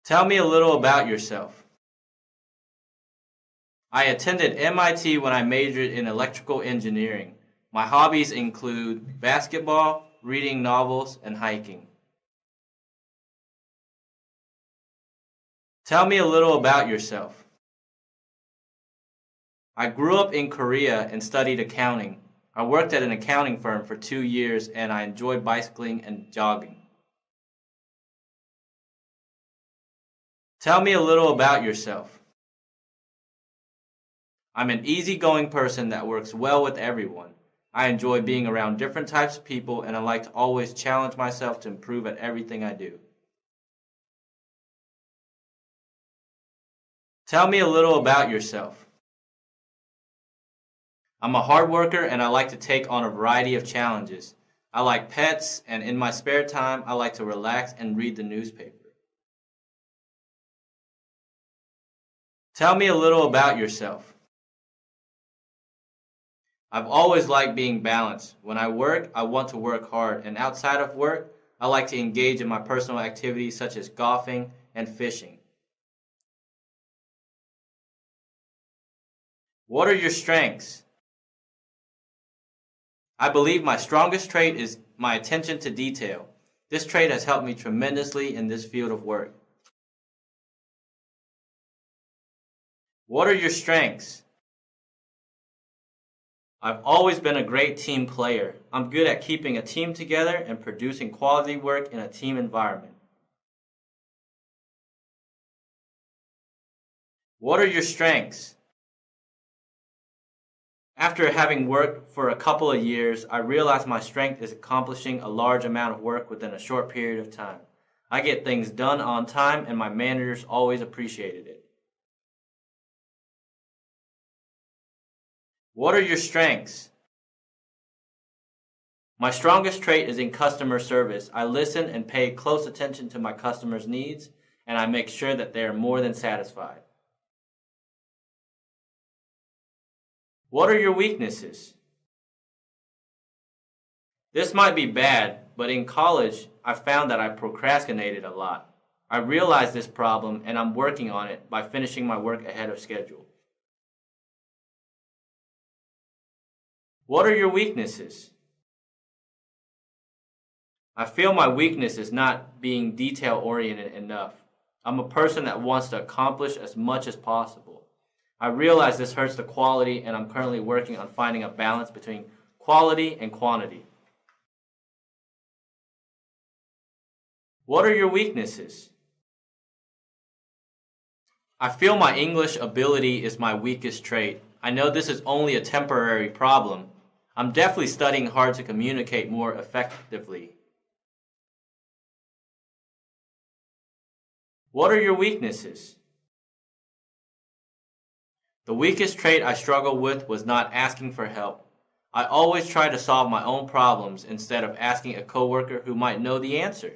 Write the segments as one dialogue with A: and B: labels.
A: Tell me a little about yourself. I attended MIT when I majored in electrical engineering. My hobbies include basketball, reading novels, and hiking. Tell me a little about yourself. I grew up in Korea and studied accounting. I worked at an accounting firm for 2 years and I enjoy bicycling and jogging. Tell me a little about yourself. I'm an easygoing person that works well with everyone. I enjoy being around different types of people and I like to always challenge myself to improve at everything I do. Tell me a little about yourself. I'm a hard worker and I like to take on a variety of challenges. I like pets and in my spare time I like to relax and read the newspaper. Tell me a little about yourself. I've always liked being balanced. When I work, I want to work hard, and outside of work, I like to engage in my personal activities such as golfing and fishing. What are your strengths? I believe my strongest trait is my attention to detail. This trait has helped me tremendously in this field of work. What are your strengths? I've always been a great team player. I'm good at keeping a team together and producing quality work in a team environment. What are your strengths? After having worked for a couple of years, I realized my strength is accomplishing a large amount of work within a short period of time. I get things done on time and my managers always appreciated it. What are your strengths? My strongest trait is in customer service. I listen and pay close attention to my customers' needs, and I make sure that they are more than satisfied. What are your weaknesses? This might be bad, but in college, I found that I procrastinated a lot. I realized this problem and I'm working on it by finishing my work ahead of schedule. What are your weaknesses? I feel my weakness is not being detail-oriented enough. I'm a person that wants to accomplish as much as possible. I realize this hurts the quality and I'm currently working on finding a balance between quality and quantity. What are your weaknesses? I feel my English ability is my weakest trait. I know this is only a temporary problem. I'm definitely studying hard to communicate more effectively. What are your weaknesses? The weakest trait I struggled with was not asking for help. I always try to solve my own problems instead of asking a coworker who might know the answer.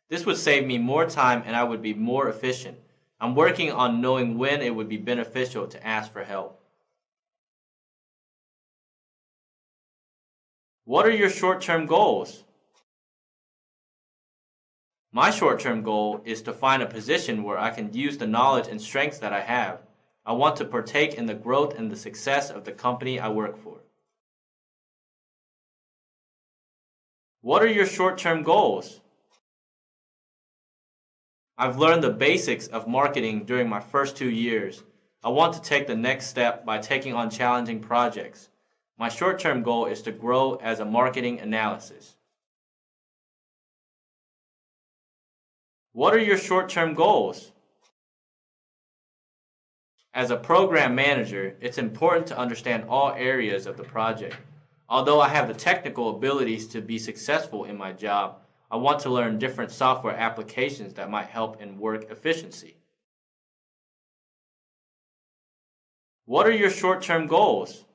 A: This would save me more time and I would be more efficient. I'm working on knowing when it would be beneficial to ask for help. What are your short-term goals? My short-term goal is to find a position where I can use the knowledge and strengths that I have. I want to partake in the growth and the success of the company I work for. What are your short-term goals? I've learned the basics of marketing during my first 2 years. I want to take the next step by taking on challenging projects. My short-term goal is to grow as a marketing analyst. What are your short-term goals? As a program manager, it's important to understand all areas of the project. Although I have the technical abilities to be successful in my job, I want to learn different software applications that might help in work efficiency. What are your short-term goals?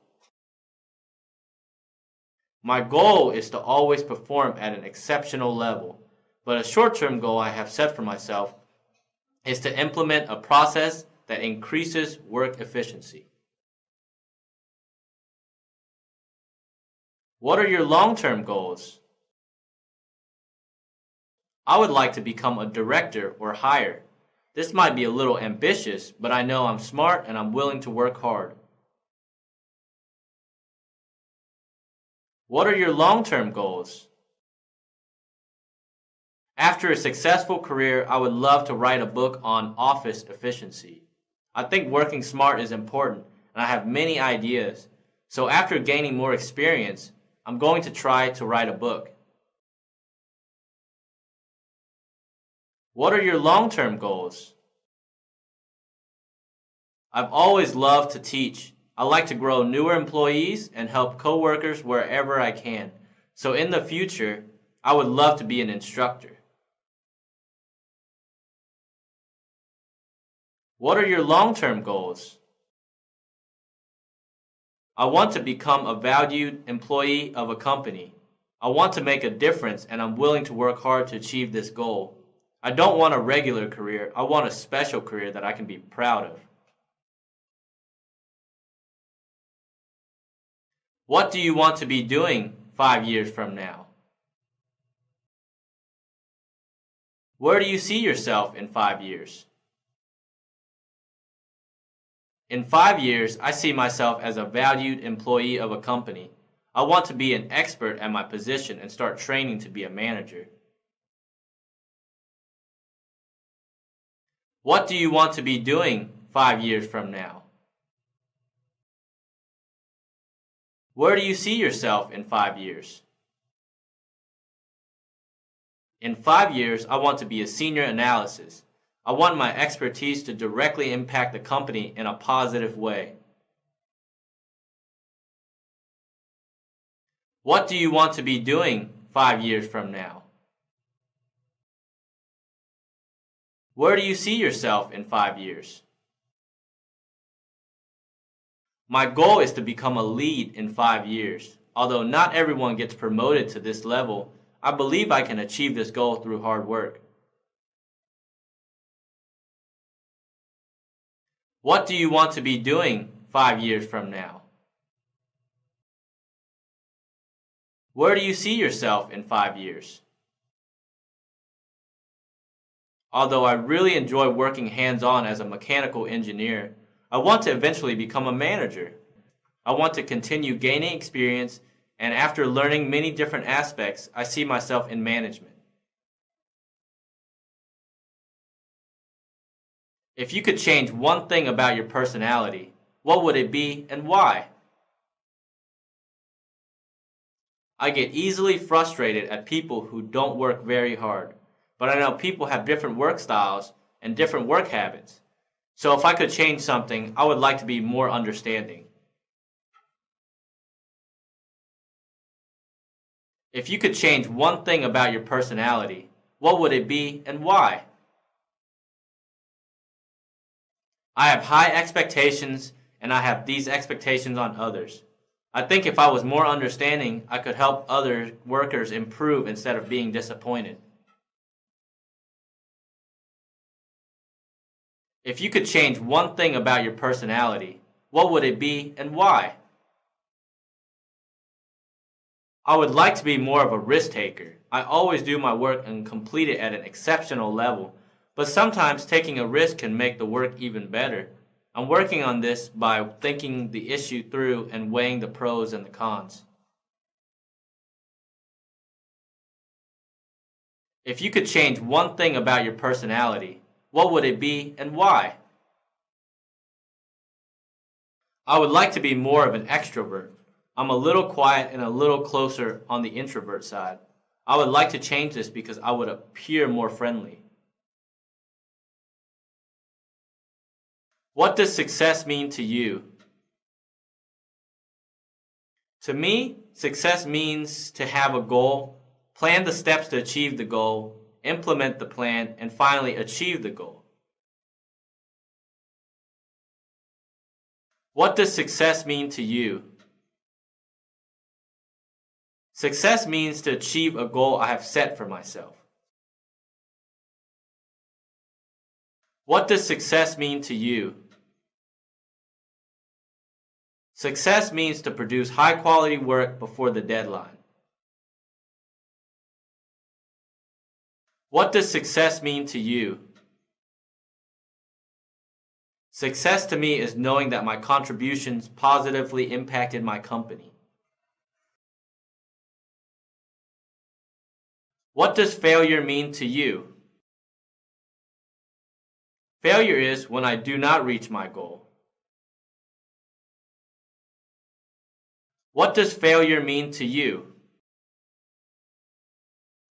A: My goal is to always perform at an exceptional level, but a short-term goal I have set for myself is to implement a process that increases work efficiency. What are your long-term goals? I would like to become a director or higher. This might be a little ambitious, but I know I'm smart and I'm willing to work hard. What are your long-term goals? After a successful career, I would love to write a book on office efficiency. I think working smart is important, and I have many ideas. So after gaining more experience, I'm going to try to write a book. What are your long-term goals? I've always loved to teach. I like to grow newer employees and help coworkers wherever I can. So in the future, I would love to be an instructor. What are your long-term goals? I want to become a valued employee of a company. I want to make a difference and I'm willing to work hard to achieve this goal. I don't want a regular career. I want a special career that I can be proud of. What do you want to be doing 5 years from now? Where do you see yourself in 5 years? In 5 years, I see myself as a valued employee of a company. I want to be an expert at my position and start training to be a manager. What do you want to be doing 5 years from now? Where do you see yourself in 5 years? In 5 years, I want to be a senior analyst. I want my expertise to directly impact the company in a positive way. What do you want to be doing 5 years from now? Where do you see yourself in 5 years? My goal is to become a lead in 5 years. Although not everyone gets promoted to this level, I believe I can achieve this goal through hard work. What do you want to be doing 5 years from now? Where do you see yourself in 5 years? Although I really enjoy working hands-on as a mechanical engineer, I want to eventually become a manager. I want to continue gaining experience, and after learning many different aspects, I see myself in management. If you could change one thing about your personality, what would it be and why? I get easily frustrated at people who don't work very hard, but I know people have different work styles and different work habits. So if I could change something, I would like to be more understanding. If you could change one thing about your personality, what would it be and why? I have high expectations, and I have these expectations on others. I think if I was more understanding, I could help other workers improve instead of being disappointed. If you could change one thing about your personality, what would it be and why? I would like to be more of a risk taker. I always do my work and complete it at an exceptional level, but sometimes taking a risk can make the work even better. I'm working on this by thinking the issue through and weighing the pros and the cons. If you could change one thing about your personality, what would it be and why? I would like to be more of an extrovert. I'm a little quiet and a little closer on the introvert side. I would like to change this because I would appear more friendly. What does success mean to you? To me, success means to have a goal, plan the steps to achieve the goal, implement the plan, and finally achieve the goal. What does success mean to you? Success means to achieve a goal I have set for myself. What does success mean to you? Success means to produce high-quality work before the deadline. What does success mean to you? Success to me is knowing that my contributions positively impacted my company. What does failure mean to you? Failure is when I do not reach my goal. What does failure mean to you?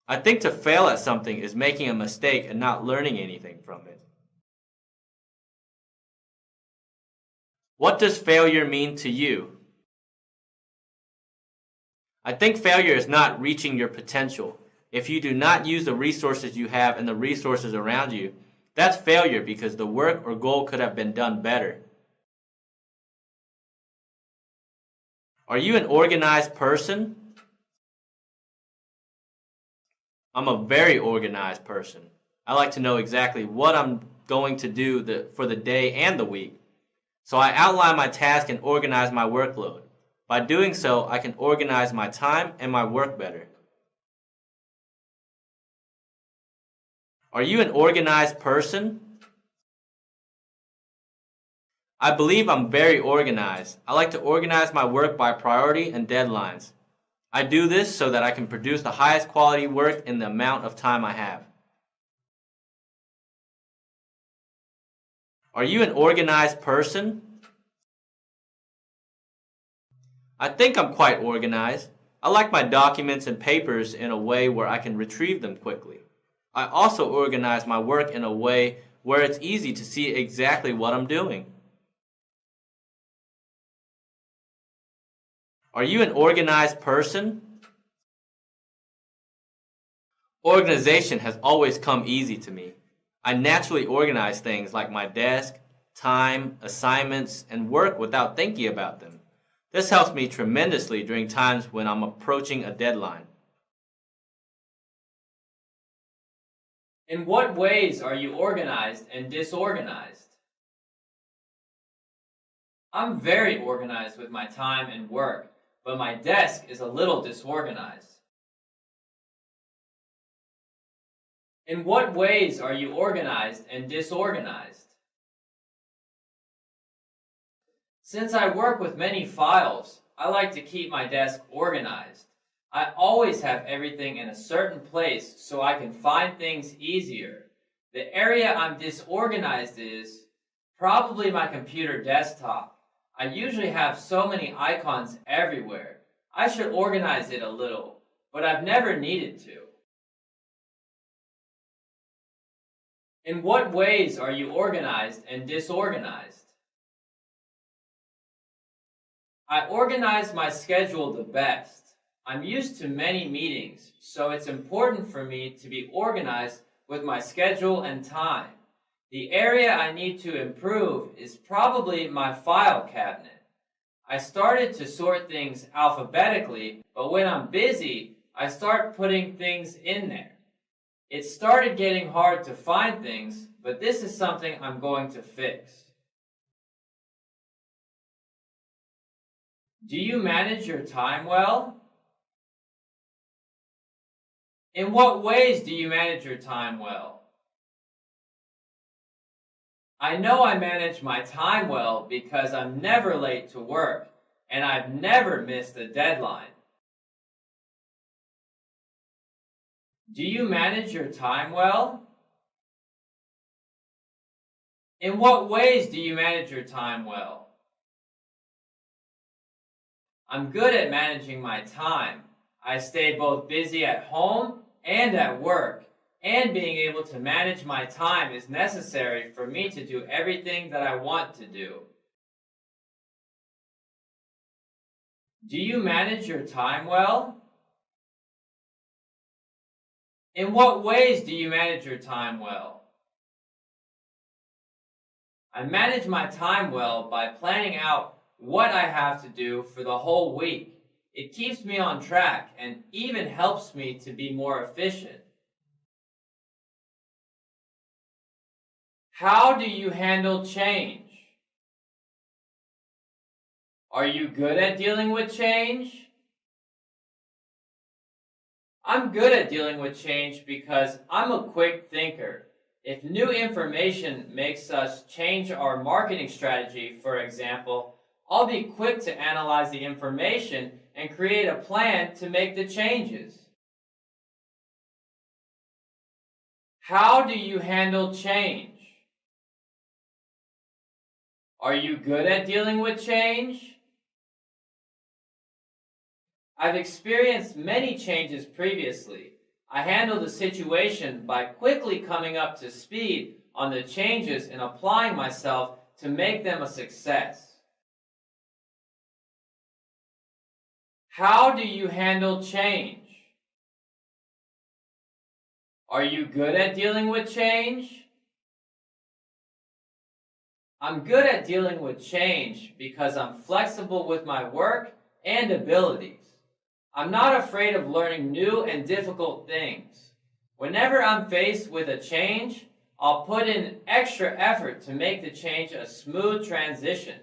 A: I think to fail at something is making a mistake and not learning anything from it. What does failure mean to you? I think failure is not reaching your potential. If you do not use the resources you have and the resources around you, that's failure because the work or goal could have been done better. Are you an organized person? I'm a very organized person. I like to know exactly what I'm going to do for the day and the week. So I outline my task and organize my workload. By doing so, I can organize my time and my work better. Are you an organized person? I believe I'm very organized. I like to organize my work by priority and deadlines. I do this so that I can produce the highest quality work in the amount of time I have. Are you an organized person? I think I'm quite organized. I like my documents and papers in a way where I can retrieve them quickly. I also organize my work in a way where it's easy to see exactly what I'm doing. Are you an organized person? Organization has always come easy to me. I naturally organize things like my desk, time, assignments, and work without thinking about them. This helps me tremendously during times when I'm approaching a deadline.
B: In what ways are you organized and disorganized? I'm very organized with my time and work, but my desk is a little disorganized. In what ways are you organized and disorganized? Since I work with many files, I like to keep my desk organized. I always have everything in a certain place so I can find things easier. The area I'm disorganized is probably my computer desktop. I usually have so many icons everywhere. I should organize it a little, but I've never needed to. In what ways are you organized and disorganized? I organize my schedule the best. I'm used to many meetings, so it's important for me to be organized with my schedule and time. The area I need to improve is probably my file cabinet. I started to sort things alphabetically, but when I'm busy, I start putting things in there. It started getting hard to find things, but this is something I'm going to fix. Do you manage your time well? In what ways do you manage your time well? I know I manage my time well because I'm never late to work, and I've never missed a deadline. Do you manage your time well? In what ways do you manage your time well? I'm good at managing my time. I stay both busy at home and at work, and being able to manage my time is necessary for me to do everything that I want to do. Do you manage your time well? In what ways do you manage your time well? I manage my time well by planning out what I have to do for the whole week. It keeps me on track and even helps me to be more efficient. How do you handle change? Are you good at dealing with change? I'm good at dealing with change because I'm a quick thinker. If new information makes us change our marketing strategy, for example, I'll be quick to analyze the information and create a plan to make the changes. How do you handle change? Are you good at dealing with change? I've experienced many changes previously. I handled the situation by quickly coming up to speed on the changes and applying myself to make them a success. How do you handle change? Are you good at dealing with change? I'm good at dealing with change because I'm flexible with my work and abilities. I'm not afraid of learning new and difficult things. Whenever I'm faced with a change, I'll put in extra effort to make the change a smooth transition.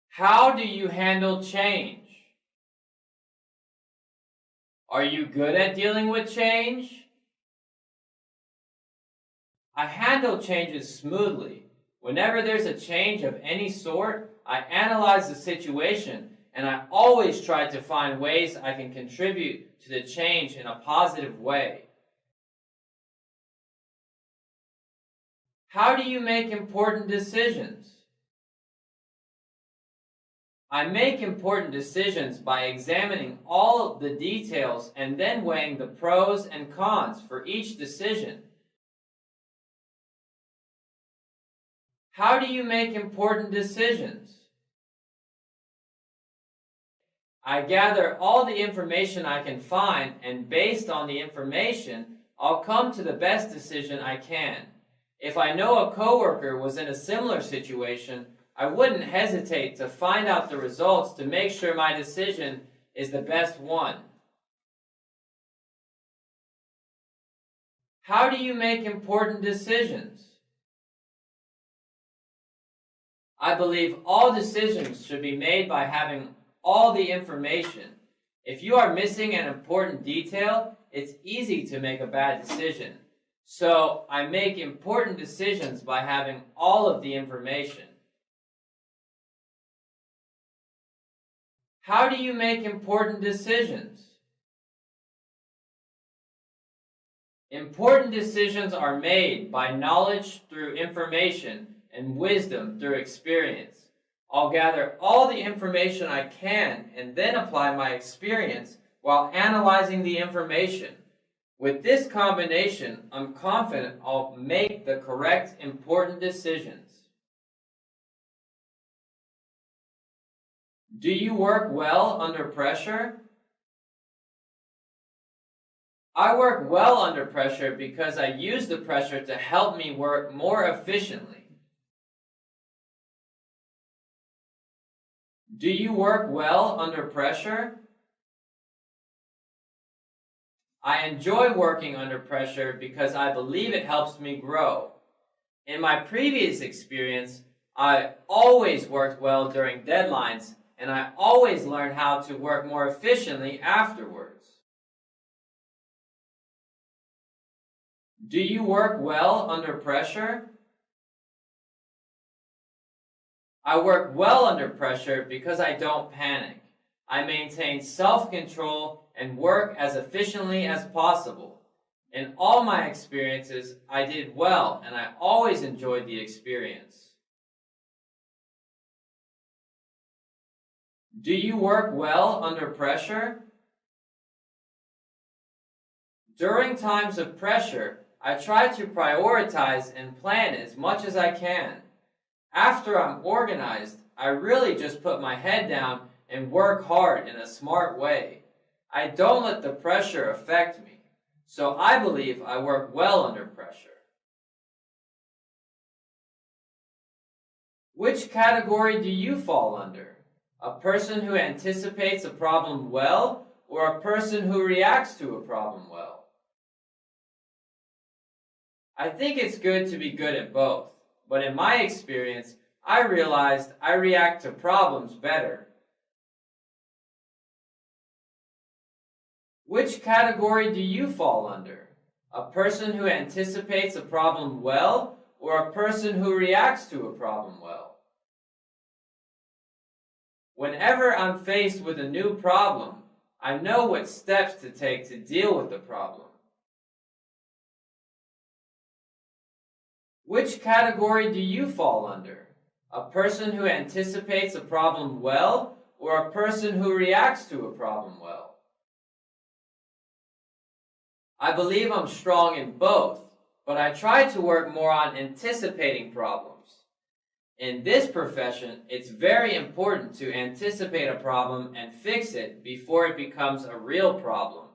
B: How do you handle change? Are you good at dealing with change? I handle changes smoothly. Whenever there's a change of any sort, I analyze the situation and I always try to find ways I can contribute to the change in a positive way. How do you make important decisions? I make important decisions by examining all the details and then weighing the pros and cons for each decision. How do you make important decisions? I gather all the information I can find, and based on the information, I'll come to the best decision I can. If I know a coworker was in a similar situation, I wouldn't hesitate to find out the results to make sure my decision is the best one. How do you make important decisions? I believe all decisions should be made by having all the information. If you are missing an important detail, it's easy to make a bad decision. So I make important decisions by having all of the information. How do you make important decisions? Important decisions are made by knowledge through information and wisdom through experience. I'll gather all the information I can and then apply my experience while analyzing the information. With this combination, I'm confident I'll make the correct important decisions. Do you work well under pressure? I work well under pressure because I use the pressure to help me work more efficiently. Do you work well under pressure? I enjoy working under pressure because I believe it helps me grow. In my previous experience, I always worked well during deadlines, and I always learned how to work more efficiently afterwards. Do you work well under pressure? I work well under pressure because I don't panic. I maintain self-control and work as efficiently as possible. In all my experiences, I did well, and I always enjoyed the experience. Do you work well under pressure? During times of pressure, I try to prioritize and plan as much as I can. After I'm organized, I really just put my head down and work hard in a smart way. I don't let the pressure affect me, so I believe I work well under pressure. Which category do you fall under? A person who anticipates a problem well, or a person who reacts to a problem well? I think it's good to be good at both. But in my experience, I realized I react to problems better. Which category do you fall under? A person who anticipates a problem well, or a person who reacts to a problem well? Whenever I'm faced with a new problem, I know what steps to take to deal with the problem. Which category do you fall under? A person who anticipates a problem well, or a person who reacts to a problem well? I believe I'm strong in both, but I try to work more on anticipating problems. In this profession, it's very important to anticipate a problem and fix it before it becomes a real problem.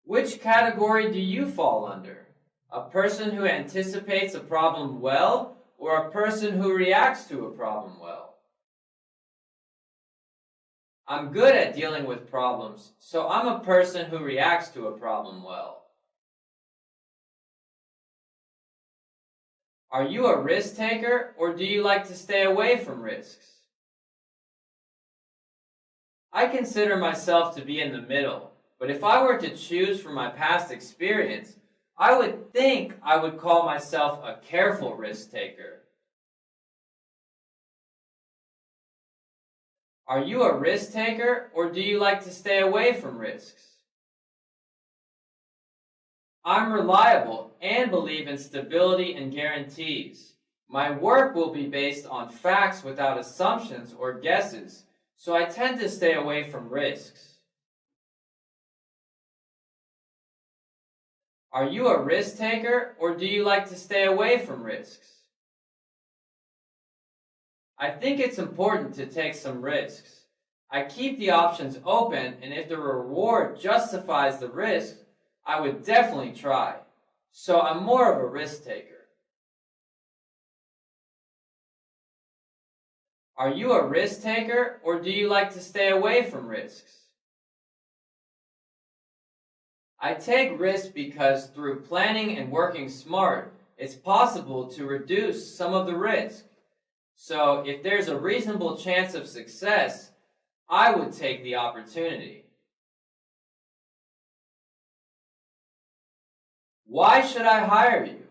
B: Which category do you fall under? A person who anticipates a problem well, or a person who reacts to a problem well? I'm good at dealing with problems, so I'm a person who reacts to a problem well. Are you a risk taker, or do you like to stay away from risks? I consider myself to be in the middle, but if I were to choose from my past experience, I would think I would call myself a careful risk taker. Are you a risk taker, or do you like to stay away from risks? I'm reliable and believe in stability and guarantees. My work will be based on facts without assumptions or guesses, so I tend to stay away from risks. Are you a risk taker, or do you like to stay away from risks? I think it's important to take some risks. I keep the options open, and if the reward justifies the risk, I would definitely try. So I'm more of a risk taker. Are you a risk taker, or do you like to stay away from risks? I take risks because through planning and working smart, it's possible to reduce some of the risk. So if there's a reasonable chance of success, I would take the opportunity. Why should I hire you?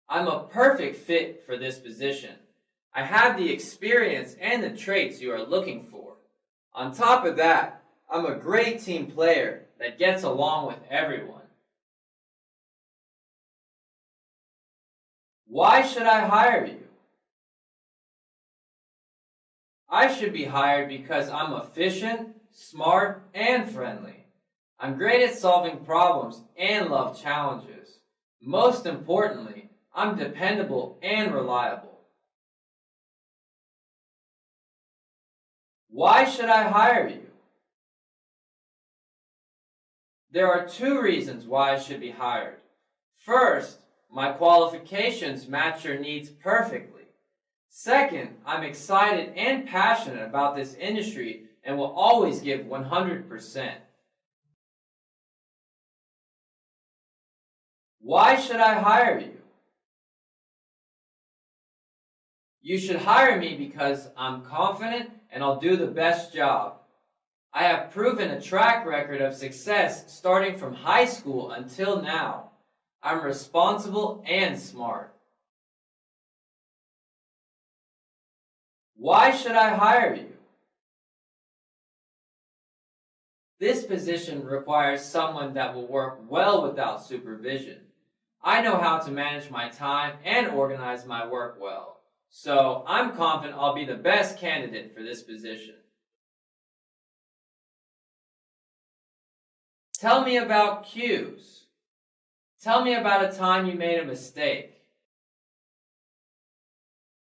B: I'm a perfect fit for this position. I have the experience and the traits you are looking for. On top of that, I'm a great team player that gets along with everyone. Why should I hire you? I should be hired because I'm efficient, smart, and friendly. I'm great at solving problems and love challenges. Most importantly, I'm dependable and reliable. Why should I hire you? There are two reasons why I should be hired. First, my qualifications match your needs perfectly. Second, I'm excited and passionate about this industry and will always give 100%. Why should I hire you? You should hire me because I'm confident and I'll do the best job. I have proven a track record of success starting from high school until now. I'm responsible and smart. Why should I hire you? This position requires someone that will work well without supervision. I know how to manage my time and organize my work well, so I'm confident I'll be the best candidate for this position. Tell me about cues. Tell me about a time you made a mistake.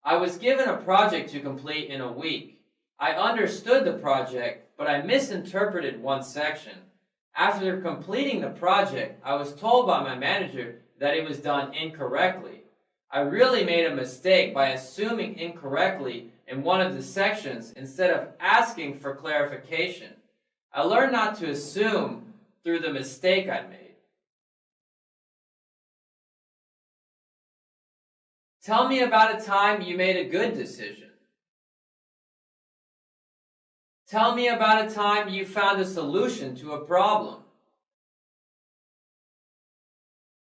B: I was given a project to complete in a week. I understood the project, but I misinterpreted one section. After completing the project, I was told by my manager that it was done incorrectly. I really made a mistake by assuming incorrectly in one of the sections instead of asking for clarification. I learned not to assume through the mistake I made. Tell me about a time you made a good decision. Tell me about a time you found a solution to a problem.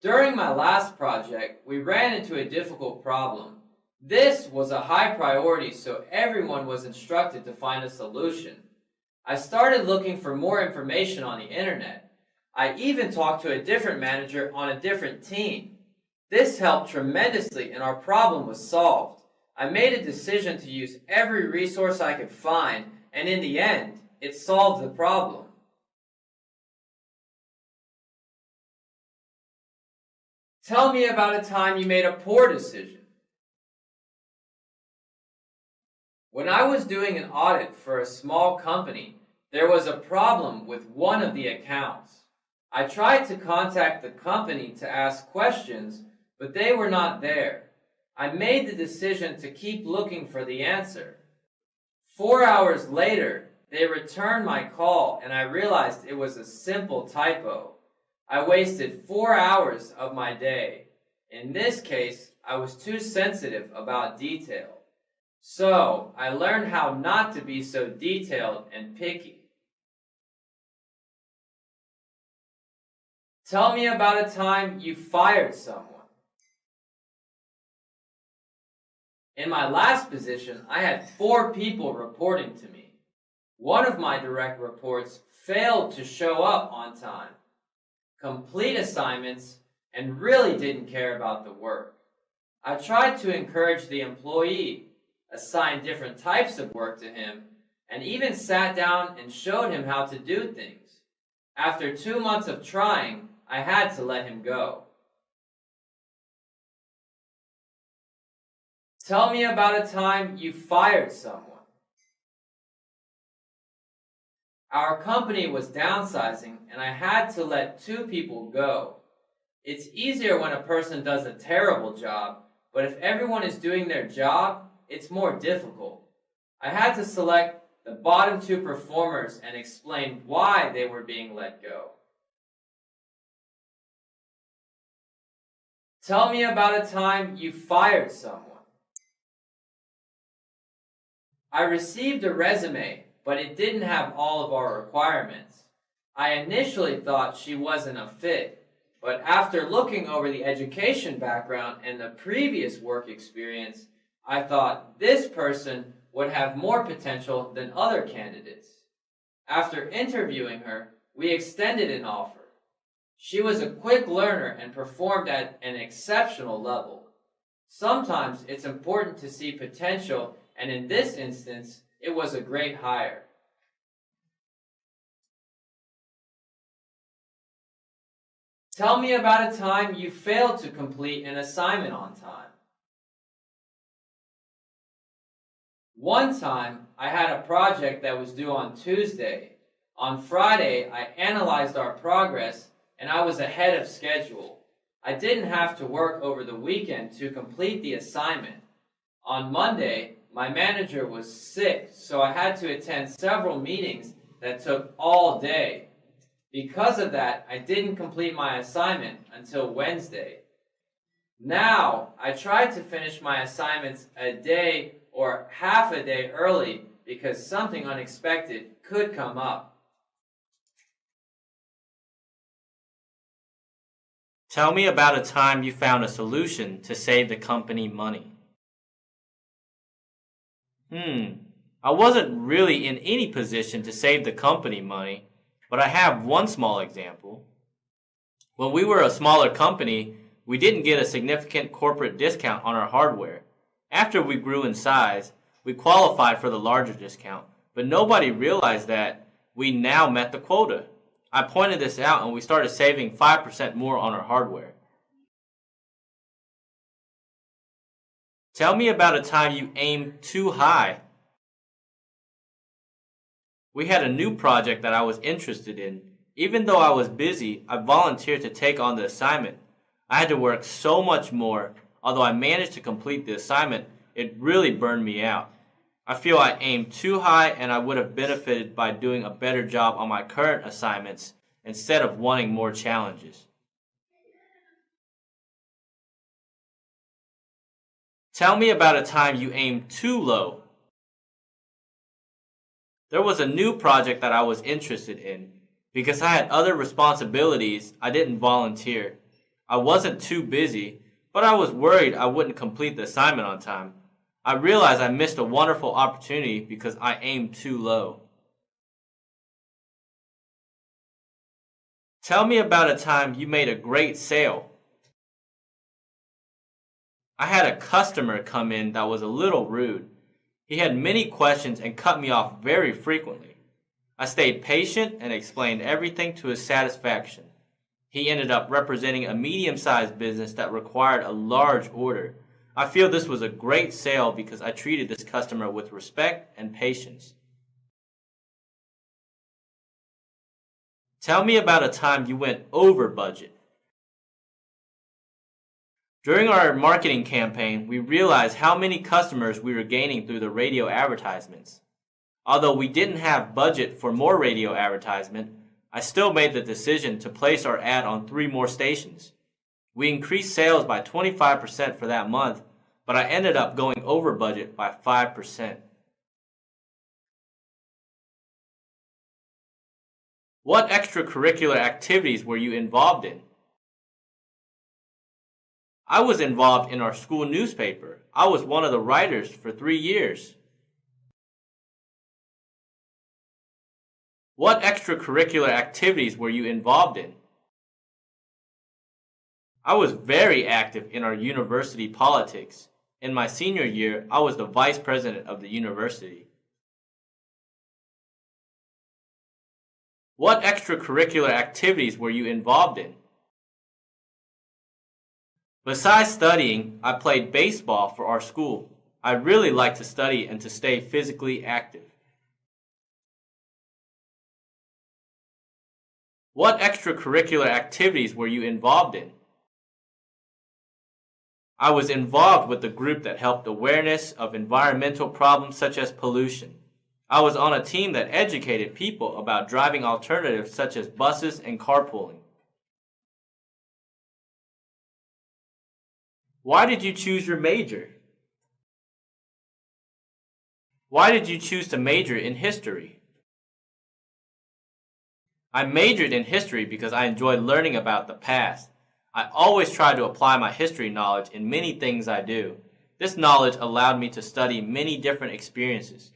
B: During my last project, we ran into a difficult problem. This was a high priority, so everyone was instructed to find a solution. I started looking for more information on the internet. I even talked to a different manager on a different team. This helped tremendously and our problem was solved. I made a decision to use every resource I could find, and in the end, it solved the problem. Tell me about a time you made a poor decision. When I was doing an audit for a small company, there was a problem with one of the accounts. I tried to contact the company to ask questions, but they were not there. I made the decision to keep looking for the answer. 4 hours later, they returned my call and I realized it was a simple typo. I wasted 4 hours of my day. In this case, I was too sensitive about detail. So, I learned how not to be so detailed and picky. Tell me about a time you fired someone. In my last position, I had 4 people reporting to me. One of my direct reports failed to show up on time, complete assignments, and really didn't care about the work. I tried to encourage the employee, assigned different types of work to him, and even sat down and showed him how to do things. After 2 months of trying, I had to let him go. Tell me about a time you fired someone. Our company was downsizing and I had to let 2 people go. It's easier when a person does a terrible job, but if everyone is doing their job, it's more difficult. I had to select the bottom 2 performers and explain why they were being let go. Tell me about a time you fired someone. I received a resume, but it didn't have all of our requirements. I initially thought she wasn't a fit, but after looking over the education background and the previous work experience, I thought this person would have more potential than other candidates. After interviewing her, we extended an offer. She was a quick learner and performed at an exceptional level. Sometimes it's important to see potential, and in this instance, it was a great hire. Tell me about a time you failed to complete an assignment on time. One time, I had a project that was due on Tuesday. On Friday, I analyzed our progress and I was ahead of schedule. I didn't have to work over the weekend to complete the assignment. On Monday, my manager was sick, so I had to attend several meetings that took all day. Because of that, I didn't complete my assignment until Wednesday. Now, I tried to finish my assignments a day or half a day early because something unexpected could come up.
A: Tell me about a time you found a solution to save the company money. I wasn't really in any position to save the company money, but I have one small example. When we were a smaller company, we didn't get a significant corporate discount on our hardware. After we grew in size, we qualified for the larger discount, but nobody realized that we now met the quota. I pointed this out and we started saving 5% more on our hardware. Tell me about a time you aimed too high. We had a new project that I was interested in. Even though I was busy, I volunteered to take on the assignment. I had to work so much more. Although I managed to complete the assignment, it really burned me out. I feel I aimed too high and I would have benefited by doing a better job on my current assignments instead of wanting more challenges. Tell me about a time you aimed too low. There was a new project that I was interested in. Because I had other responsibilities, I didn't volunteer. I wasn't too busy, but I was worried I wouldn't complete the assignment on time. I realized I missed a wonderful opportunity because I aimed too low. Tell me about a time you made a great sale. I had a customer come in that was a little rude. He had many questions and cut me off very frequently. I stayed patient and explained everything to his satisfaction. He ended up representing a medium-sized business that required a large order. I feel this was a great sale because I treated this customer with respect and patience. Tell me about a time you went over budget. During our marketing campaign, we realized how many customers we were gaining through the radio advertisements. Although we didn't have budget for more radio advertisement, I still made the decision to place our ad on 3 more stations. We increased sales by 25% for that month, but I ended up going over budget by 5%. What extracurricular activities were you involved in? I was involved in our school newspaper. I was one of the writers for 3 years. What extracurricular activities were you involved in? I was very active in our university politics. In my senior year, I was the vice president of the university. What extracurricular activities were you involved in? Besides studying, I played baseball for our school. I really like to study and to stay physically active. What extracurricular activities were you involved in? I was involved with the group that helped awareness of environmental problems such as pollution. I was on a team that educated people about driving alternatives such as buses and carpooling. Why did you choose your major? Why did you choose to major in history? I majored in history because I enjoyed learning about the past. I always try to apply my history knowledge in many things I do. This knowledge allowed me to study many different experiences.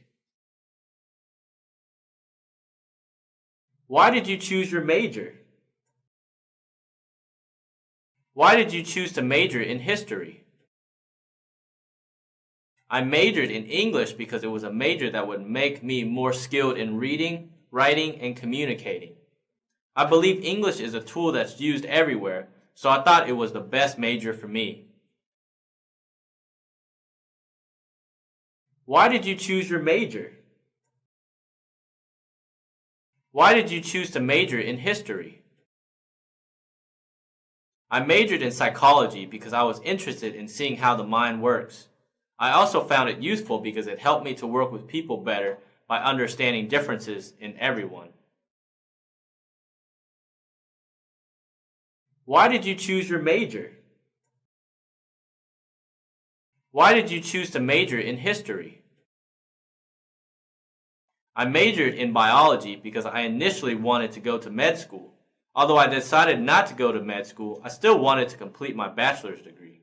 A: Why did you choose your major? Why did you choose to major in history? I majored in English because it was a major that would make me more skilled in reading, writing, and communicating. I believe English is a tool that's used everywhere, so I thought it was the best major for me. Why did you choose your major? Why did you choose to major in history? I majored in psychology because I was interested in seeing how the mind works. I also found it useful because it helped me to work with people better by understanding differences in everyone. Why did you choose your major? Why did you choose to major in history? I majored in biology because I initially wanted to go to med school. Although I decided not to go to med school, I still wanted to complete my bachelor's degree.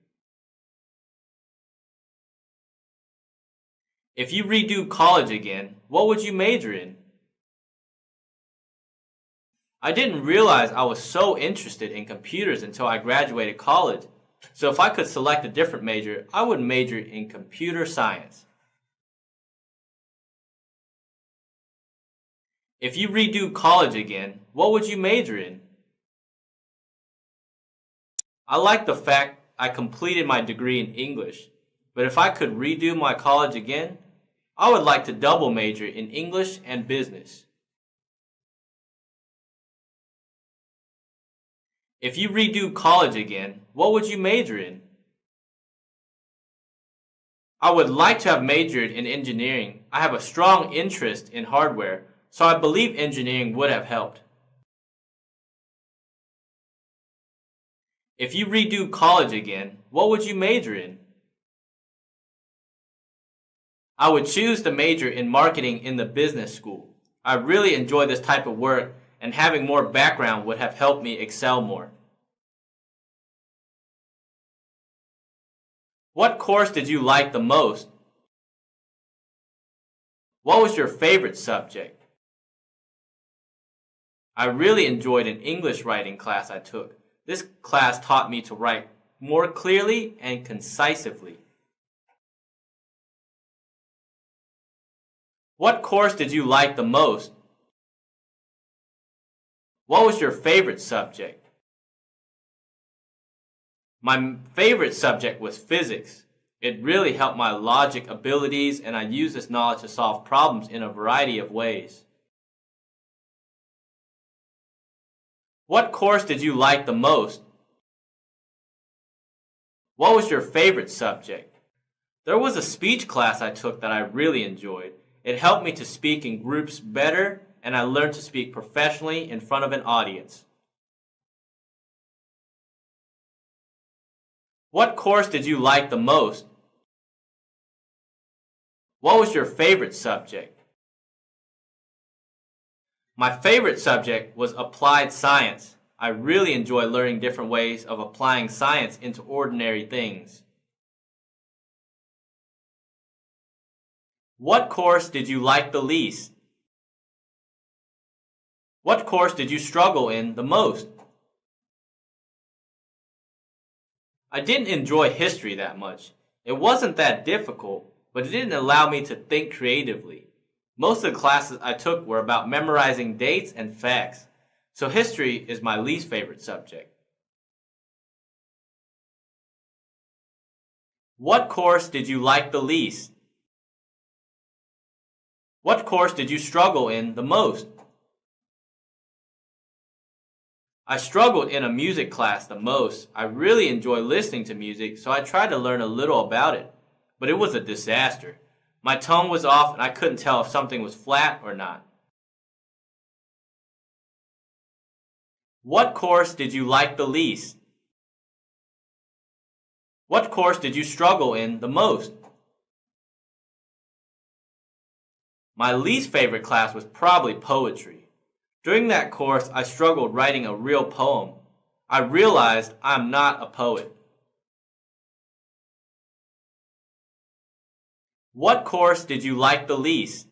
A: If you redo college again, what would you major in? I didn't realize I was so interested in computers until I graduated college. So if I could select a different major, I would major in computer science. If you redo college again, what would you major in? I like the fact I completed my degree in English, but if I could redo my college again, I would like to double major in English and business. If you redo college again, what would you major in? I would like to have majored in engineering. I have a strong interest in hardware, so I believe engineering would have helped. If you redo college again, what would you major in? I would choose to major in marketing in the business school. I really enjoy this type of work, and having more background would have helped me excel more. What course did you like the most? What was your favorite subject? I really enjoyed an English writing class I took. This class taught me to write more clearly and concisely. What course did you like the most? What was your favorite subject? My favorite subject was physics. It really helped my logic abilities, and I used this knowledge to solve problems in a variety of ways. What course did you like the most? What was your favorite subject? There was a speech class I took that I really enjoyed. It helped me to speak in groups better, and I learned to speak professionally in front of an audience. What course did you like the most? What was your favorite subject? My favorite subject was applied science. I really enjoy learning different ways of applying science into ordinary things. What course did you like the least? What course did you struggle in the most? I didn't enjoy history that much. It wasn't that difficult, but it didn't allow me to think creatively. Most of the classes I took were about memorizing dates and facts, so history is my least favorite subject. What course did you like the least? What course did you struggle in the most? I struggled in a music class the most. I really enjoy listening to music, so I tried to learn a little about it, but it was a disaster. My tone was off and I couldn't tell if something was flat or not. What course did you like the least? What course did you struggle in the most? My least favorite class was probably poetry. During that course, I struggled writing a real poem. I realized I'm not a poet. What course did you like the least?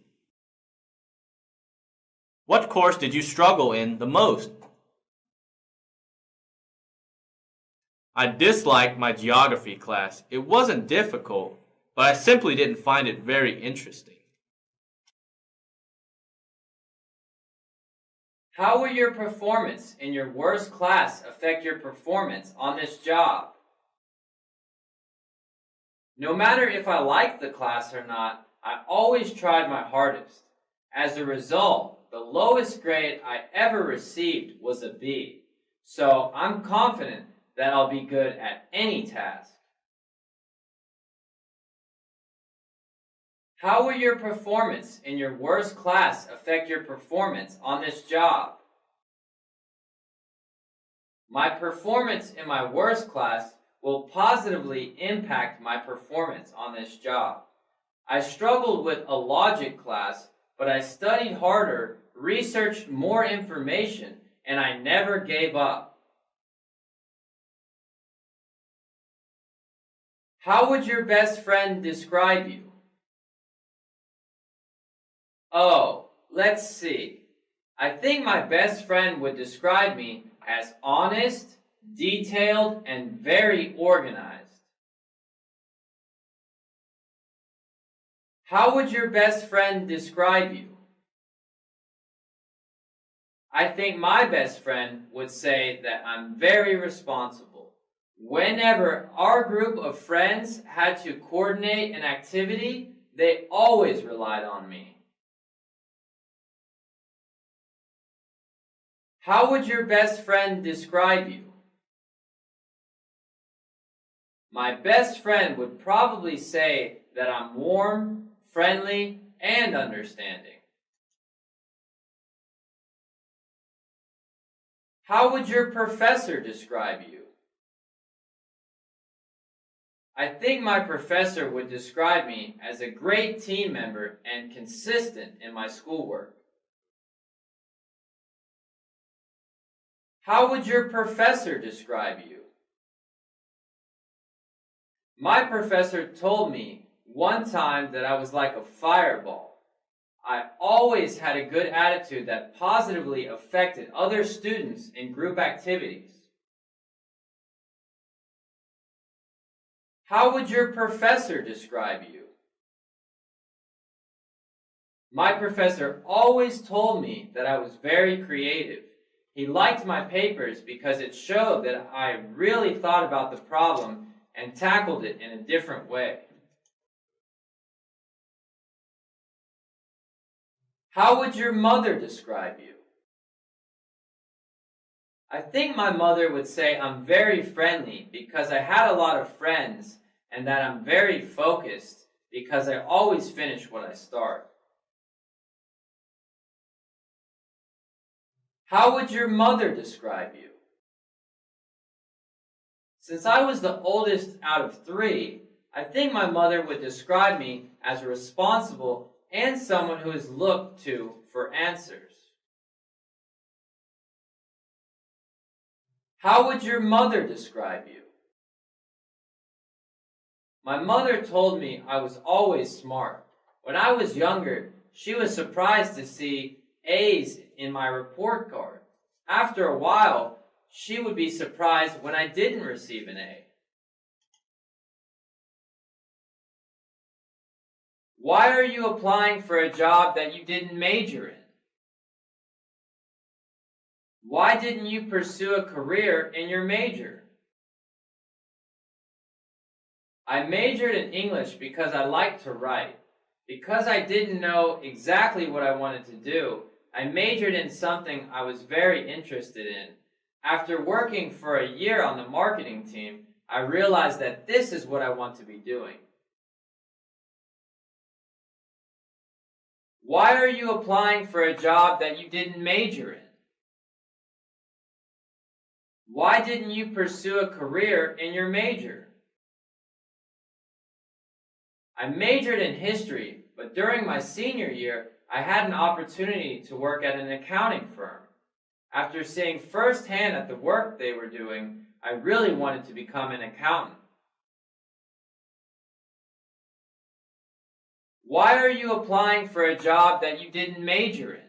A: What course did you struggle in the most? I disliked my geography class. It wasn't difficult, but I simply didn't find it very interesting.
B: How will your performance in your worst class affect your performance on this job? No matter if I liked the class or not, I always tried my hardest. As a result, the lowest grade I ever received was a B. So I'm confident that I'll be good at any task. How will your performance in your worst class affect your performance on this job? My performance in my worst class will positively impact my performance on this job. I struggled with a logic class, but I studied harder, researched more information, and I never gave up. How would your best friend describe you? Oh, let's see. I think my best friend would describe me as honest, detailed, and very organized. How would your best friend describe you? I think my best friend would say that I'm very responsible. Whenever our group of friends had to coordinate an activity, they always relied on me. How would your best friend describe you? My best friend would probably say that I'm warm, friendly, and understanding. How would your professor describe you? I think my professor would describe me as a great team member and consistent in my schoolwork. How would your professor describe you? My professor told me one time that I was like a fireball. I always had a good attitude that positively affected other students in group activities. How would your professor describe you? My professor always told me that I was very creative. He liked my papers because it showed that I really thought about the problem and tackled it in a different way. How would your mother describe you? I think my mother would say I'm very friendly because I had a lot of friends, and that I'm very focused because I always finish what I start. How would your mother describe you? Since I was the oldest out of 3, I think my mother would describe me as responsible and someone who is looked to for answers. How would your mother describe you? My mother told me I was always smart. When I was younger, she was surprised to see A's in my report card. After a while, she would be surprised when I didn't receive an A. Why are you applying for a job that you didn't major in? Why didn't you pursue a career in your major? I majored in English because I liked to write. Because I didn't know exactly what I wanted to do, I majored in something I was very interested in. After working for a year on the marketing team, I realized that this is what I want to be doing. Why are you applying for a job that you didn't major in? Why didn't you pursue a career in your major? I majored in history, but during my senior year, I had an opportunity to work at an accounting firm. After seeing firsthand at the work they were doing, I really wanted to become an accountant. Why are you applying for a job that you didn't major in?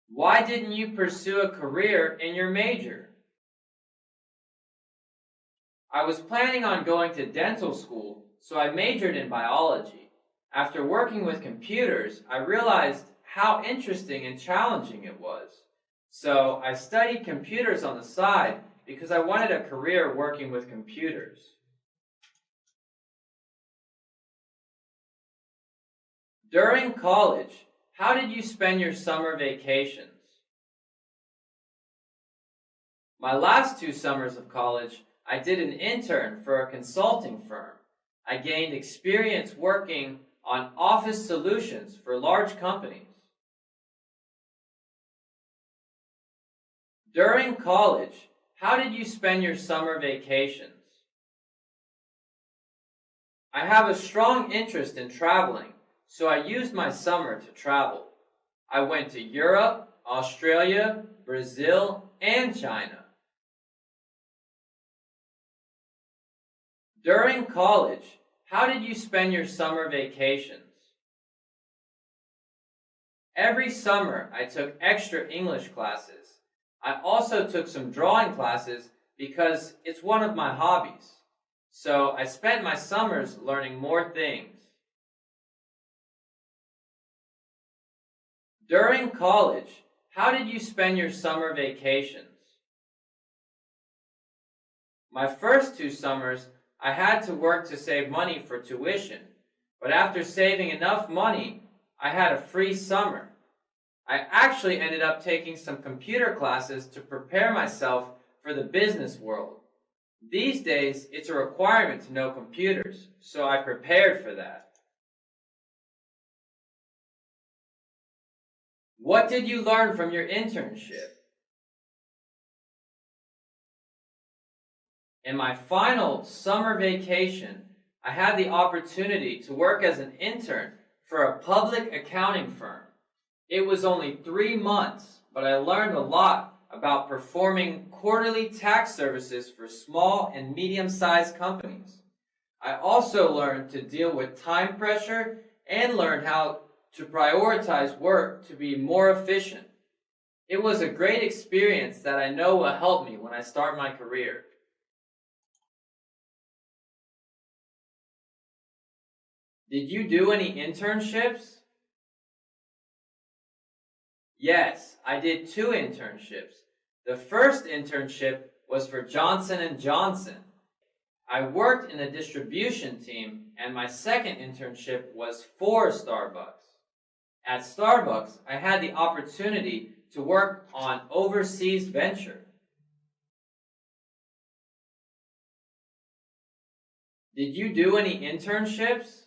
B: Why didn't you pursue a career in your major? I was planning on going to dental school, so I majored in biology. After working with computers, I realized how interesting and challenging it was. So I studied computers on the side because I wanted a career working with computers. During college, how did you spend your summer vacations? My last 2 summers of college, I did an intern for a consulting firm. I gained experience working on office solutions for large companies. During college, how did you spend your summer vacations? I have a strong interest in traveling, so I used my summer to travel. I went to Europe, Australia, Brazil, and China. During college, how did you spend your summer vacations? Every summer, I took extra English classes. I also took some drawing classes because it's one of my hobbies. So I spent my summers learning more things. During college, how did you spend your summer vacations? My first 2 summers, I had to work to save money for tuition, but after saving enough money, I had a free summer. I actually ended up taking some computer classes to prepare myself for the business world. These days, it's a requirement to know computers, so I prepared for that. What did you learn from your internship? In my final summer vacation, I had the opportunity to work as an intern for a public accounting firm. It was only 3 months, but I learned a lot about performing quarterly tax services for small and medium-sized companies. I also learned to deal with time pressure and learned how to prioritize work to be more efficient. It was a great experience that I know will help me when I start my career. Did you do any internships? Yes, I did 2 internships. The first internship was for Johnson & Johnson. I worked in the distribution team, and my second internship was for Starbucks. At Starbucks, I had the opportunity to work on overseas venture. Did you do any internships?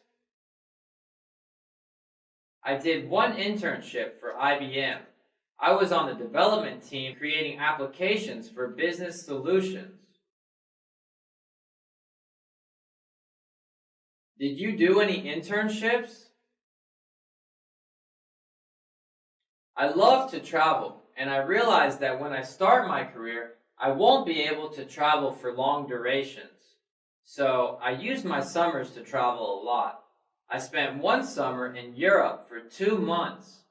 B: I did 1 internship for IBM. I was on the development team creating applications for business solutions. Did you do any internships? I love to travel, and I realize that when I start my career, I won't be able to travel for long durations. So I used my summers to travel a lot. I spent 1 summer in Europe for 2 months.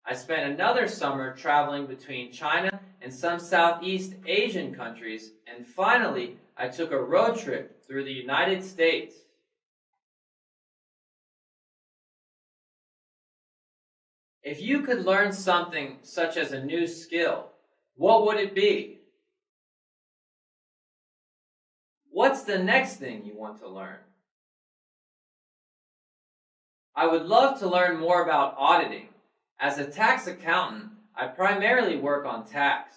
B: I spent another summer traveling between China and some Southeast Asian countries, and finally, I took a road trip through the United States. If you could learn something such as a new skill, what would it be? What's the next thing you want to learn? I would love to learn more about auditing. As a tax accountant, I primarily work on tax,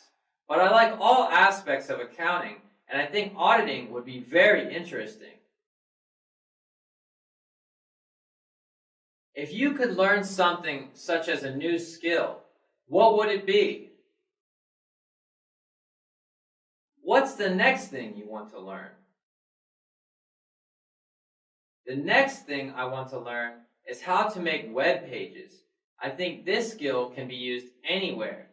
B: but I like all aspects of accounting, and I think auditing would be very interesting. If you could learn something such as a new skill, what would it be? What's the next thing you want to learn? The next thing I want to learn is how to make web pages. I think this skill can be used anywhere.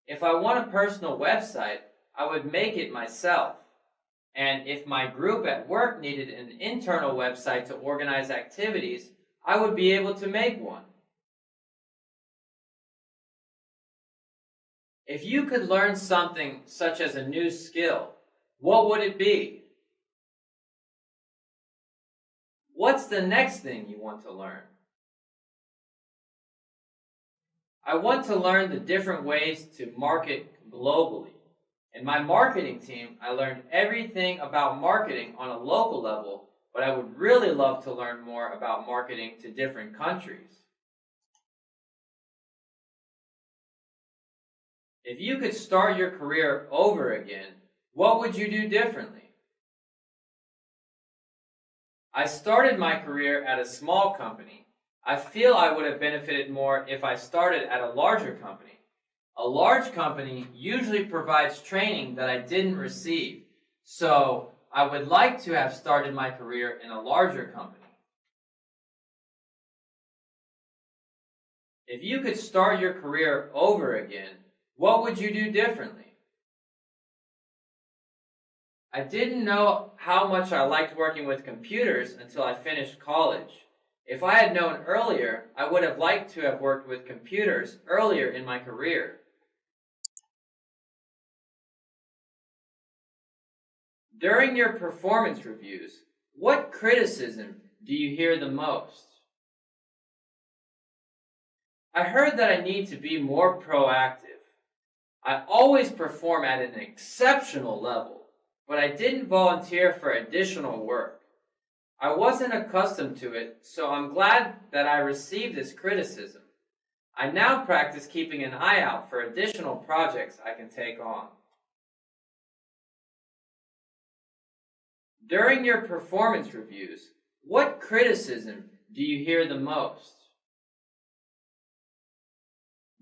B: If I want a personal website, I would make it myself. And if my group at work needed an internal website to organize activities, I would be able to make one. If you could learn something such as a new skill, what would it be? What's the next thing you want to learn? I want to learn the different ways to market globally. In my marketing team, I learned everything about marketing on a local level, but I would really love to learn more about marketing to different countries. If you could start your career over again, what would you do differently? I started my career at a small company. I feel I would have benefited more if I started at a larger company. A large company usually provides training that I didn't receive, so I would like to have started my career in a larger company. If you could start your career over again, what would you do differently? I didn't know how much I liked working with computers until I finished college. If I had known earlier, I would have liked to have worked with computers earlier in my career. During your performance reviews, what criticism do you hear the most? I heard that I need to be more proactive. I always perform at an exceptional level, but I didn't volunteer for additional work. I wasn't accustomed to it, so I'm glad that I received this criticism. I now practice keeping an eye out for additional projects I can take on. During your performance reviews, what criticism do you hear the most?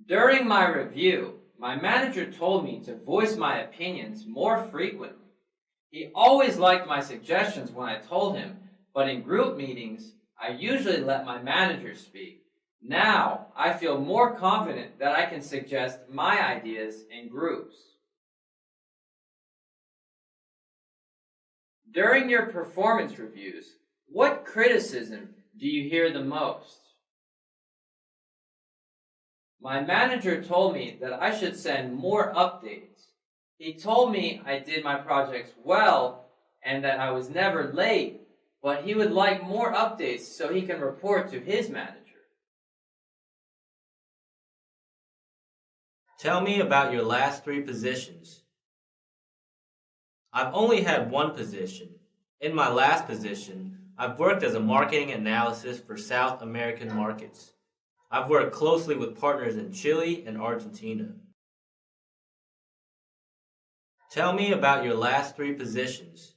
B: During my review, my manager told me to voice my opinions more frequently. He always liked my suggestions when I told him, but in group meetings, I usually let my manager speak. Now, I feel more confident that I can suggest my ideas in groups. During your performance reviews, what criticism do you hear the most? My manager told me that I should send more updates. He told me I did my projects well and that I was never late, but he would like more updates so he can report to his manager.
A: Tell me about your last 3 positions. I've only had one position. In my last position, I've worked as a marketing analyst for South American markets. I've worked closely with partners in Chile and Argentina. Tell me about your last 3 positions.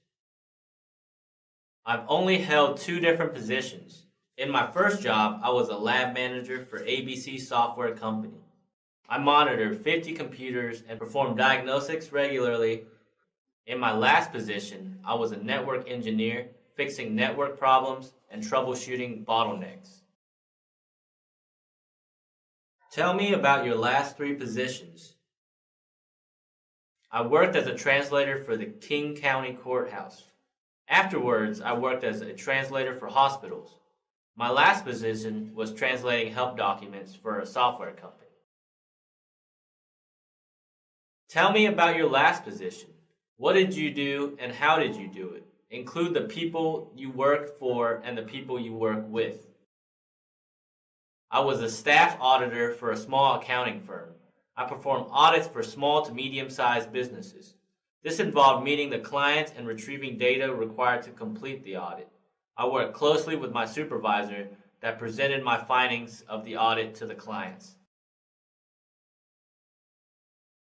A: I've only held 2 different positions. In my first job, I was a lab manager for ABC Software Company. I monitored 50 computers and performed diagnostics regularly. In my last position, I was a network engineer, fixing network problems and troubleshooting bottlenecks. Tell me about your last 3 positions. I worked as a translator for the King County Courthouse. Afterwards, I worked as a translator for hospitals. My last position was translating help documents for a software company. Tell me about your last position. What did you do and how did you do it? Include the people you worked for and the people you work with. I was a staff auditor for a small accounting firm. I performed audits for small to medium-sized businesses. This involved meeting the clients and retrieving data required to complete the audit. I worked closely with my supervisor that presented my findings of the audit to the clients.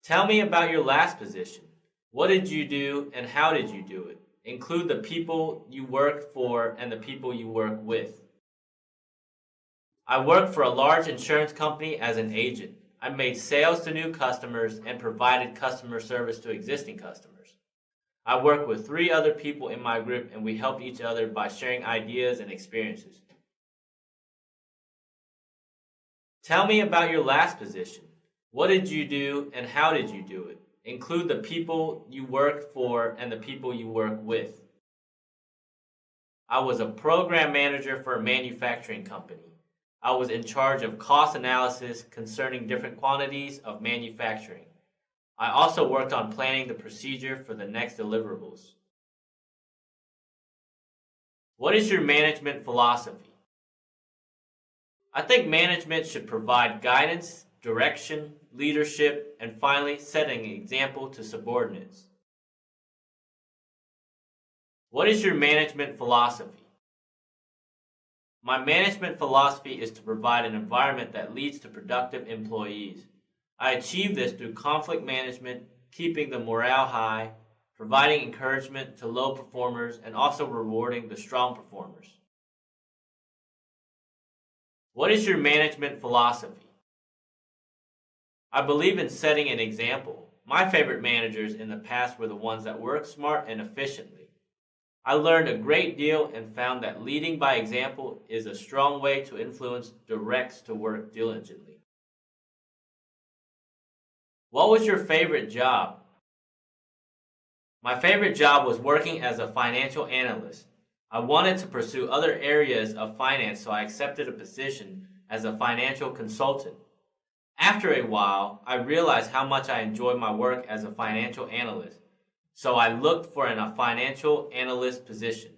A: Tell me about your last position. What did you do and how did you do it? Include the people you worked for and the people you work with. I worked for a large insurance company as an agent. I made sales to new customers and provided customer service to existing customers. I worked with 3 other people in my group and we helped each other by sharing ideas and experiences. Tell me about your last position. What did you do and how did you do it? Include the people you worked for and the people you work with. I was a program manager for a manufacturing company. I was in charge of cost analysis concerning different quantities of manufacturing. I also worked on planning the procedure for the next deliverables. What is your management philosophy? I think management should provide guidance, direction, leadership, and finally setting an example to subordinates. What is your management philosophy? My management philosophy is to provide an environment that leads to productive employees. I achieve this through conflict management, keeping the morale high, providing encouragement to low performers, and also rewarding the strong performers. What is your management philosophy? I believe in setting an example. My favorite managers in the past were the ones that work smart and efficiently. I learned a great deal and found that leading by example is a strong way to influence directs to work diligently. What was your favorite job? My favorite job was working as a financial analyst. I wanted to pursue other areas of finance, so I accepted a position as a financial consultant. After a while, I realized how much I enjoyed my work as a financial analyst. So I looked for a financial analyst position.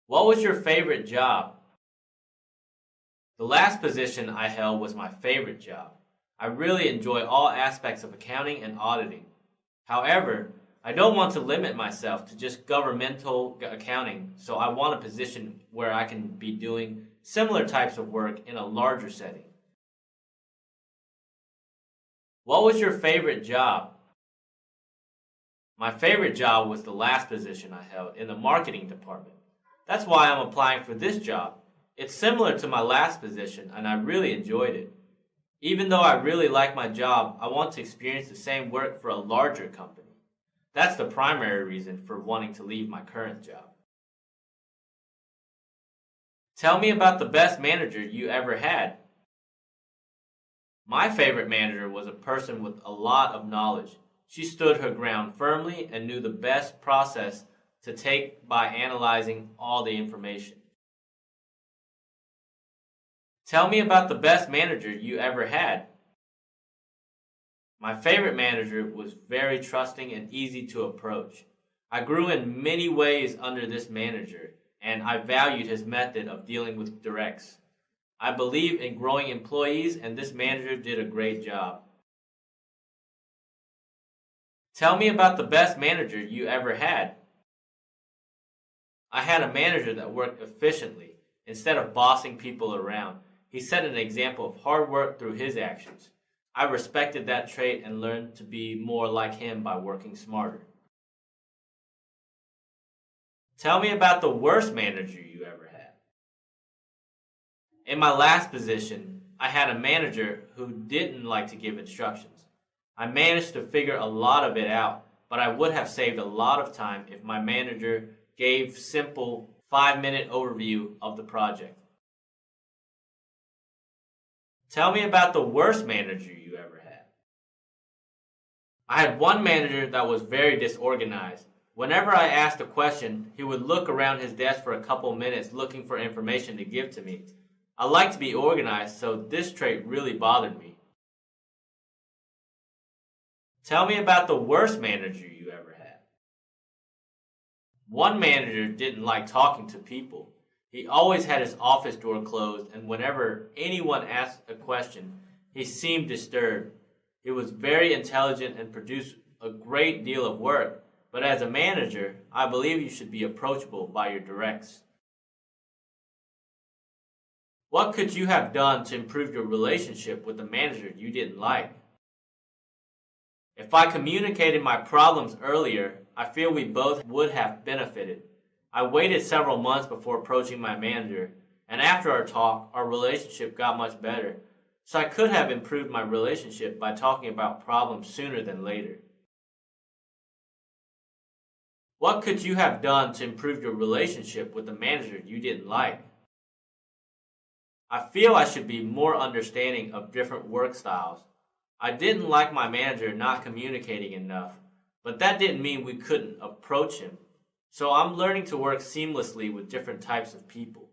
A: What was your favorite job? The last position I held was my favorite job. I really enjoy all aspects of accounting and auditing. However, I don't want to limit myself to just governmental accounting, so I want a position where I can be doing similar types of work in a larger setting. What was your favorite job? My favorite job was the last position I held in the marketing department. That's why I'm applying for this job. It's similar to my last position and I really enjoyed it. Even though I really like my job, I want to experience the same work for a larger company. That's the primary reason for wanting to leave my current job. Tell me about the best manager you ever had. My favorite manager was a person with a lot of knowledge. She stood her ground firmly and knew the best process to take by analyzing all the information. Tell me about the best manager you ever had. My favorite manager was very trusting and easy to approach. I grew in many ways under this manager, and I valued his method of dealing with directs. I believe in growing employees, and this manager did a great job. Tell me about the best manager you ever had. I had a manager that worked efficiently instead of bossing people around. He set an example of hard work through his actions. I respected that trait and learned to be more like him by working smarter. Tell me about the worst manager you ever had. In my last position, I had a manager who didn't like to give instructions. I managed to figure a lot of it out, but I would have saved a lot of time if my manager gave simple 5-minute overview of the project. Tell me about the worst manager you ever had. I had one manager that was very disorganized. Whenever I asked a question, he would look around his desk for a couple minutes looking for information to give to me. I like to be organized, so this trait really bothered me. Tell me about the worst manager you ever had. One manager didn't like talking to people. He always had his office door closed, and whenever anyone asked a question, he seemed disturbed. He was very intelligent and produced a great deal of work, but as a manager, I believe you should be approachable by your directs. What could you have done to improve your relationship with the manager you didn't like? If I communicated my problems earlier, I feel we both would have benefited. I waited several months before approaching my manager, and after our talk, our relationship got much better. So I could have improved my relationship by talking about problems sooner than later. What could you have done to improve your relationship with the manager you didn't like? I feel I should be more understanding of different work styles. I didn't like my manager not communicating enough, but that didn't mean we couldn't approach him. So I'm learning to work seamlessly with different types of people.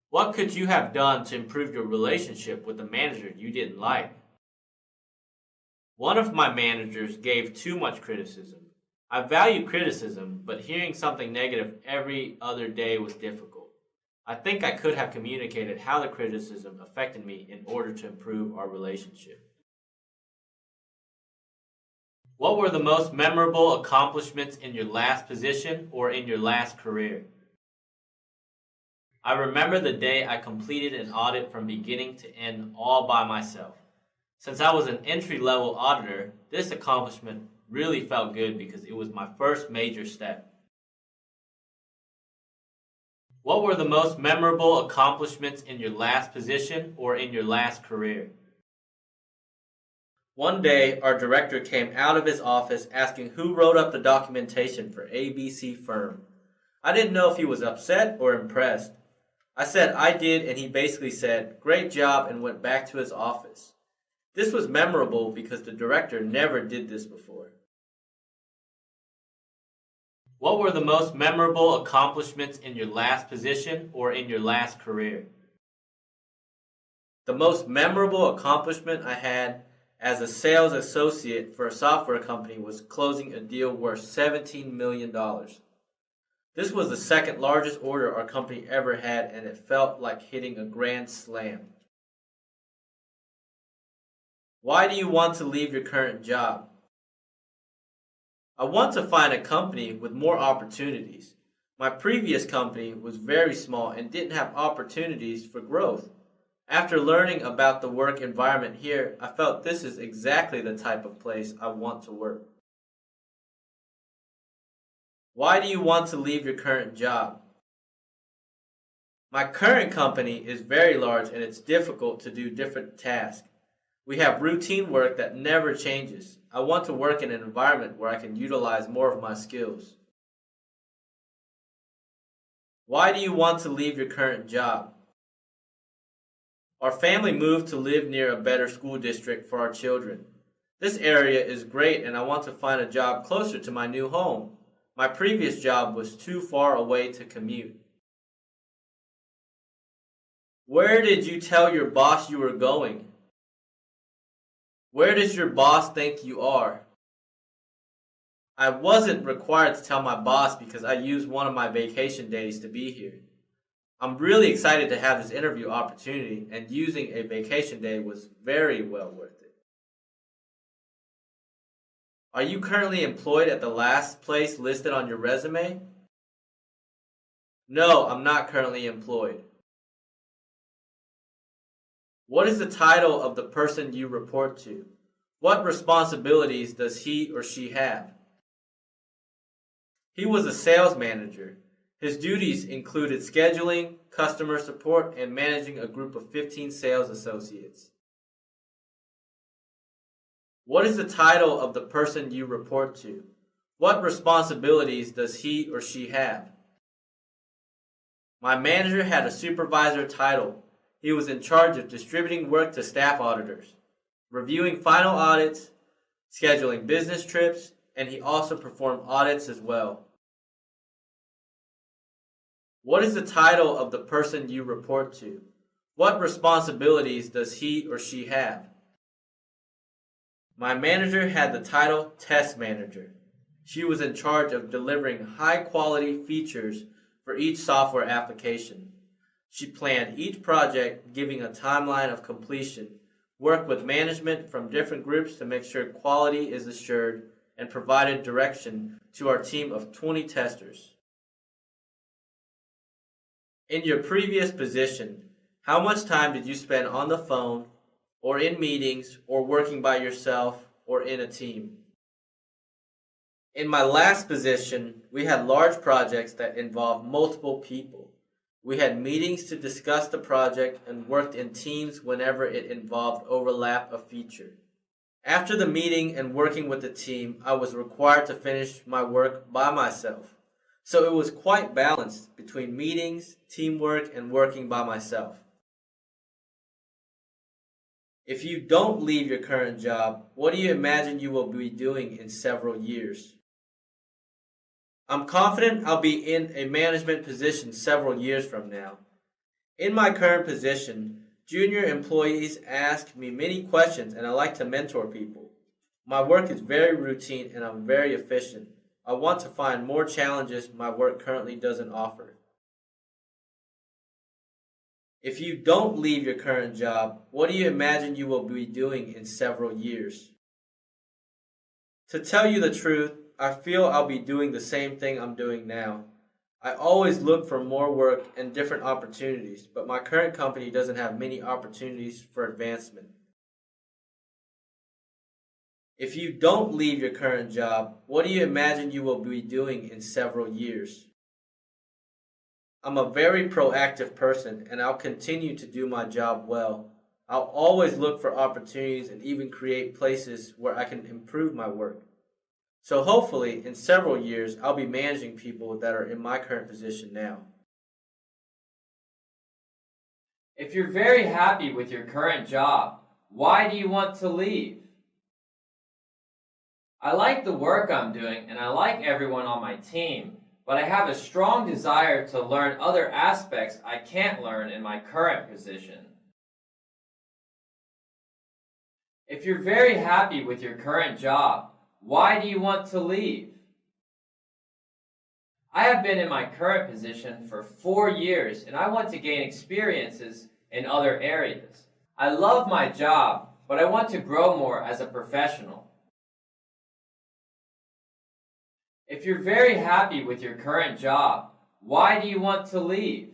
A: What could you have done to improve your relationship with the manager you didn't like? One of my managers gave too much criticism. I value criticism, but hearing something negative every other day was difficult. I think I could have communicated how the criticism affected me in order to improve our relationship. What were the most memorable accomplishments in your last position or in your last career? I remember the day I completed an audit from beginning to end all by myself. Since I was an entry-level auditor, this accomplishment really felt good because it was my first major step. What were the most memorable accomplishments in your last position or in your last career? One day, our director came out of his office asking who wrote up the documentation for ABC firm. I didn't know if he was upset or impressed. I said I did, and he basically said, "Great job," and went back to his office. This was memorable because the director never did this before. What were the most memorable accomplishments in your last position or in your last career? The most memorable accomplishment I had as a sales associate for a software company was closing a deal worth $17 million. This was the second largest order our company ever had, and it felt like hitting a grand slam. Why do you want to leave your current job? I want to find a company with more opportunities. My previous company was very small and didn't have opportunities for growth. After learning about the work environment here, I felt this is exactly the type of place I want to work. Why do you want to leave your current job? My current company is very large and it's difficult to do different tasks. We have routine work that never changes. I want to work in an environment where I can utilize more of my skills. Why do you want to leave your current job? Our family moved to live near a better school district for our children. This area is great and I want to find a job closer to my new home. My previous job was too far away to commute. Where did you tell your boss you were going? Where does your boss think you are? I wasn't required to tell my boss because I used one of my vacation days to be here. I'm really excited to have this interview opportunity, and using a vacation day was very well worth it. Are you currently employed at the last place listed on your resume? No, I'm not currently employed. What is the title of the person you report to? What responsibilities does he or she have? He was a sales manager. His duties included scheduling, customer support, and managing a group of 15 sales associates. What is the title of the person you report to? What responsibilities does he or she have? My manager had a supervisor title. He was in charge of distributing work to staff auditors, reviewing final audits, scheduling business trips, and he also performed audits as well. What is the title of the person you report to? What responsibilities does he or she have? My manager had the title Test Manager. She was in charge of delivering high-quality features for each software application. She planned each project, giving a timeline of completion, worked with management from different groups to make sure quality is assured, and provided direction to our team of 20 testers. In your previous position, how much time did you spend on the phone, or in meetings, or working by yourself, or in a team? In my last position, we had large projects that involved multiple people. We had meetings to discuss the project and worked in teams whenever it involved overlap of feature. After the meeting and working with the team, I was required to finish my work by myself. So it was quite balanced between meetings, teamwork, and working by myself. If you don't leave your current job, what do you imagine you will be doing in several years? I'm confident I'll be in a management position several years from now. In my current position, junior employees ask me many questions and I like to mentor people. My work is very routine and I'm very efficient. I want to find more challenges my work currently doesn't offer. If you don't leave your current job, what do you imagine you will be doing in several years? To tell you the truth, I feel I'll be doing the same thing I'm doing now. I always look for more work and different opportunities, but my current company doesn't have many opportunities for advancement. If you don't leave your current job, what do you imagine you will be doing in several years? I'm a very proactive person and I'll continue to do my job well. I'll always look for opportunities and even create places where I can improve my work. So hopefully in several years I'll be managing people that are in my current position now.
B: If you're very happy with your current job, why do you want to leave? I like the work I'm doing and I like everyone on my team, but I have a strong desire to learn other aspects I can't learn in my current position. If you're very happy with your current job, why do you want to leave? I have been in my current position for 4 years and I want to gain experiences in other areas. I love my job, but I want to grow more as a professional. If you're very happy with your current job, why do you want to leave?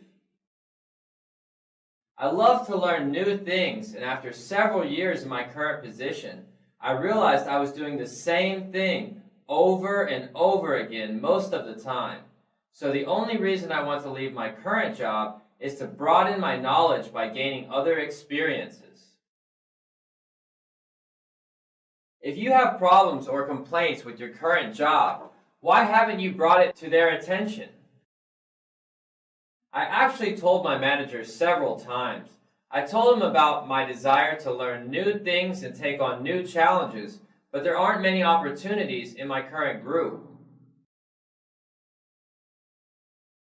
B: I love to learn new things, and after several years in my current position, I realized I was doing the same thing over and over again most of the time. So the only reason I want to leave my current job is to broaden my knowledge by gaining other experiences. If you have problems or complaints with your current job, why haven't you brought it to their attention? I actually told my manager several times. I told him about my desire to learn new things and take on new challenges, but there aren't many opportunities in my current group.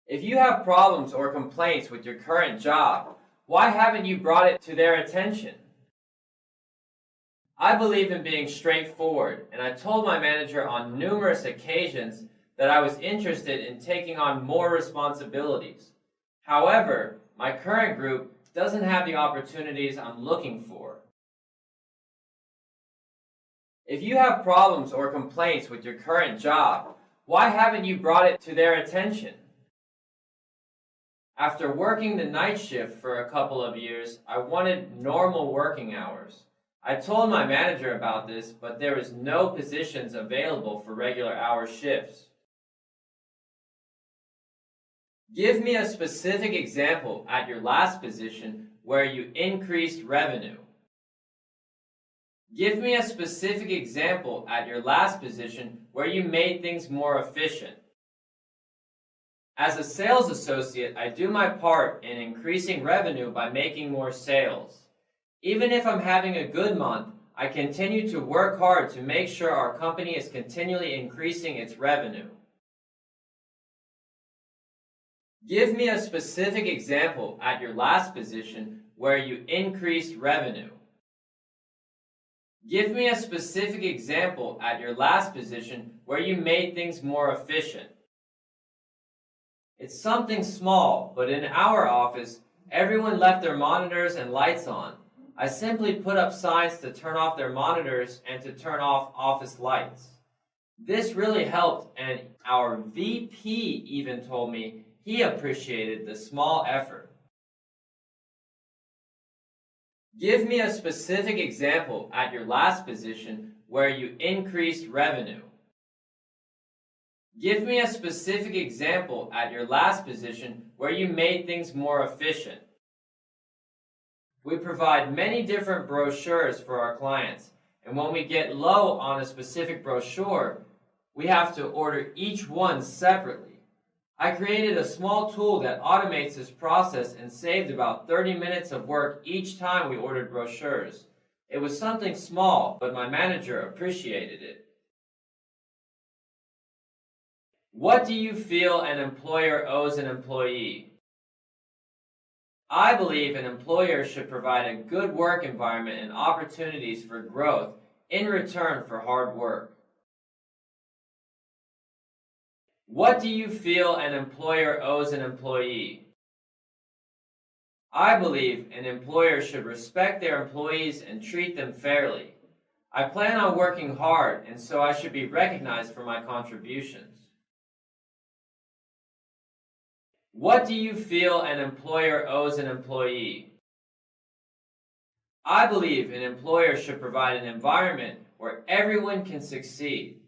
B: If you have problems or complaints with your current job, why haven't you brought it to their attention? I believe in being straightforward, and I told my manager on numerous occasions that I was interested in taking on more responsibilities. However, my current group doesn't have the opportunities I'm looking for. If you have problems or complaints with your current job, why haven't you brought it to their attention? After working the night shift for a couple of years, I wanted normal working hours. I told my manager about this, but there was no positions available for regular hour shifts. Give me a specific example at your last position where you increased revenue. Give me a specific example at your last position where you made things more efficient. As a sales associate, I do my part in increasing revenue by making more sales. Even if I'm having a good month, I continue to work hard to make sure our company is continually increasing its revenue. Give me a specific example at your last position where you increased revenue. Give me a specific example at your last position where you made things more efficient. It's something small, but in our office, everyone left their monitors and lights on. I simply put up signs to turn off their monitors and to turn off office lights. This really helped, and our VP even told me he appreciated the small effort. Give me a specific example at your last position where you increased revenue. Give me a specific example at your last position where you made things more efficient. We provide many different brochures for our clients, and when we get low on a specific brochure, we have to order each one separately. I created a small tool that automates this process and saved about 30 minutes of work each time we ordered brochures. It was something small, but my manager appreciated it. What do you feel an employer owes an employee? I believe an employer should provide a good work environment and opportunities for growth in return for hard work. What do you feel an employer owes an employee? I believe an employer should respect their employees and treat them fairly. I plan on working hard, and so I should be recognized for my contributions. What do you feel an employer owes an employee? I believe an employer should provide an environment where everyone can succeed.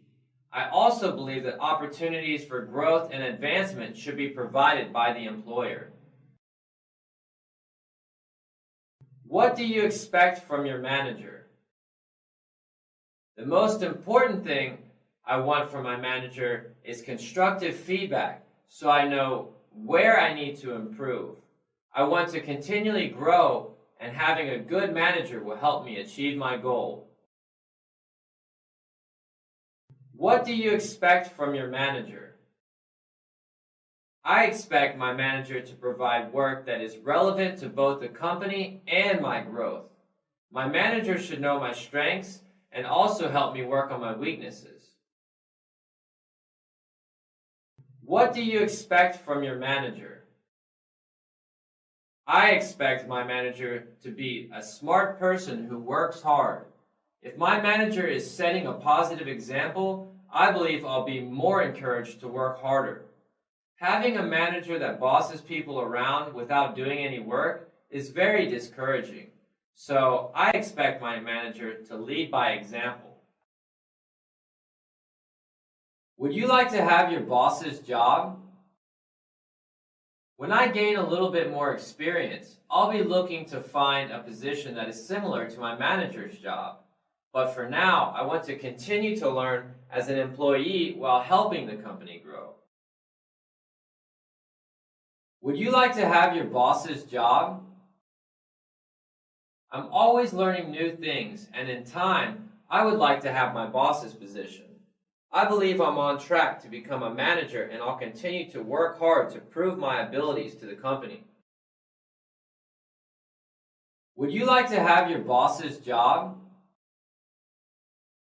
B: I also believe that opportunities for growth and advancement should be provided by the employer. What do you expect from your manager? The most important thing I want from my manager is constructive feedback so I know where I need to improve. I want to continually grow, and having a good manager will help me achieve my goal. What do you expect from your manager? I expect my manager to provide work that is relevant to both the company and my growth. My manager should know my strengths and also help me work on my weaknesses. What do you expect from your manager? I expect my manager to be a smart person who works hard. If my manager is setting a positive example, I believe I'll be more encouraged to work harder. Having a manager that bosses people around without doing any work is very discouraging. So I expect my manager to lead by example. Would you like to have your boss's job? When I gain a little bit more experience, I'll be looking to find a position that is similar to my manager's job. But for now, I want to continue to learn as an employee while helping the company grow. Would you like to have your boss's job? I'm always learning new things, and in time, I would like to have my boss's position. I believe I'm on track to become a manager, and I'll continue to work hard to prove my abilities to the company. Would you like to have your boss's job?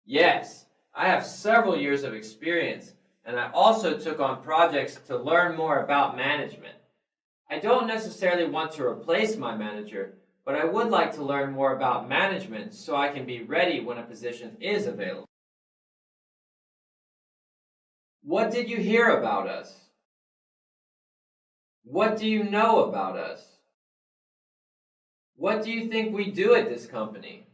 B: Yes, I have several years of experience, and I also took on projects to learn more about management. I don't necessarily want to replace my manager, but I would like to learn more about management so I can be ready when a position is available. What did you hear about us? What do you know about us? What do you think we do at this company?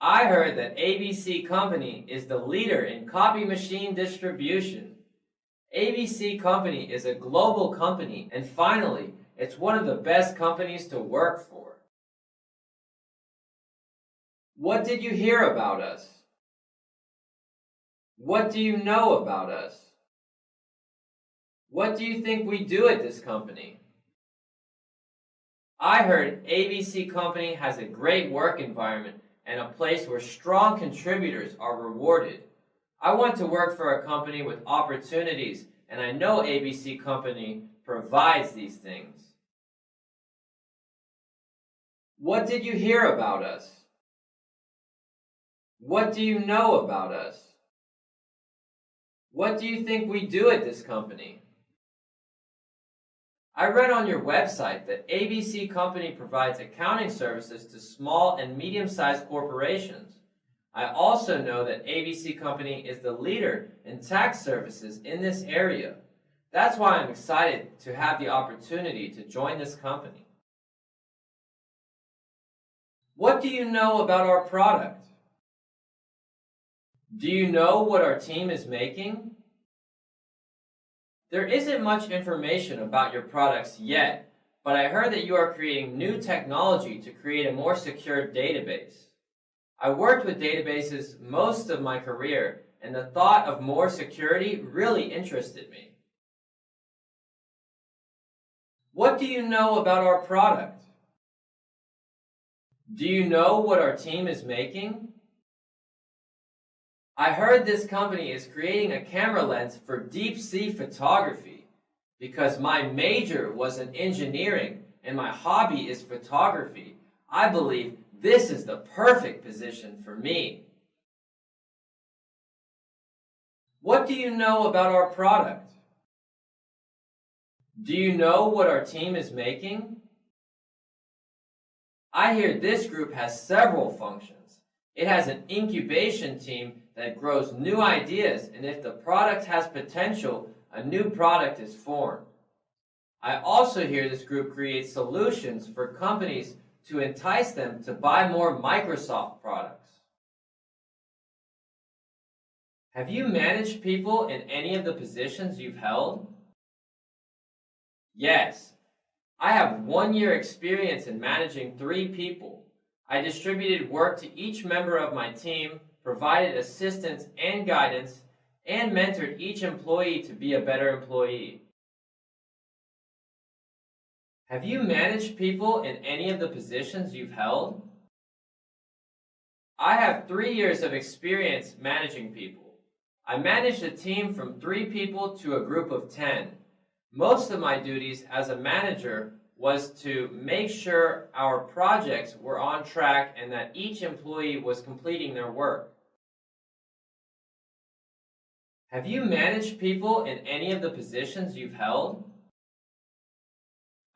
B: I heard that ABC Company is the leader in copy machine distribution. ABC Company is a global company, and finally, it's one of the best companies to work for. What did you hear about us? What do you know about us? What do you think we do at this company? I heard ABC Company has a great work environment and a place where strong contributors are rewarded. I want to work for a company with opportunities, and I know ABC Company provides these things. What did you hear about us? What do you know about us? What do you think we do at this company? I read on your website that ABC Company provides accounting services to small and medium-sized corporations. I also know that ABC Company is the leader in tax services in this area. That's why I'm excited to have the opportunity to join this company. What do you know about our product? Do you know what our team is making? There isn't much information about your products yet, but I heard that you are creating new technology to create a more secure database. I worked with databases most of my career, and the thought of more security really interested me. What do you know about our product? Do you know what our team is making? I heard this company is creating a camera lens for deep sea photography. Because my major was in engineering and my hobby is photography, I believe this is the perfect position for me. What do you know about our product? Do you know what our team is making? I hear this group has several functions. It has an incubation team that grows new ideas, and if the product has potential, a new product is formed. I also hear this group creates solutions for companies to entice them to buy more Microsoft products. Have you managed people in any of the positions you've held? Yes. I have 1 year experience in managing 3 people. I distributed work to each member of my team, provided assistance and guidance, and mentored each employee to be a better employee. Have you managed people in any of the positions you've held? I have 3 years of experience managing people. I managed a team from 3 people to a group of 10. Most of my duties as a manager was to make sure our projects were on track and that each employee was completing their work. Have you managed people in any of the positions you've held?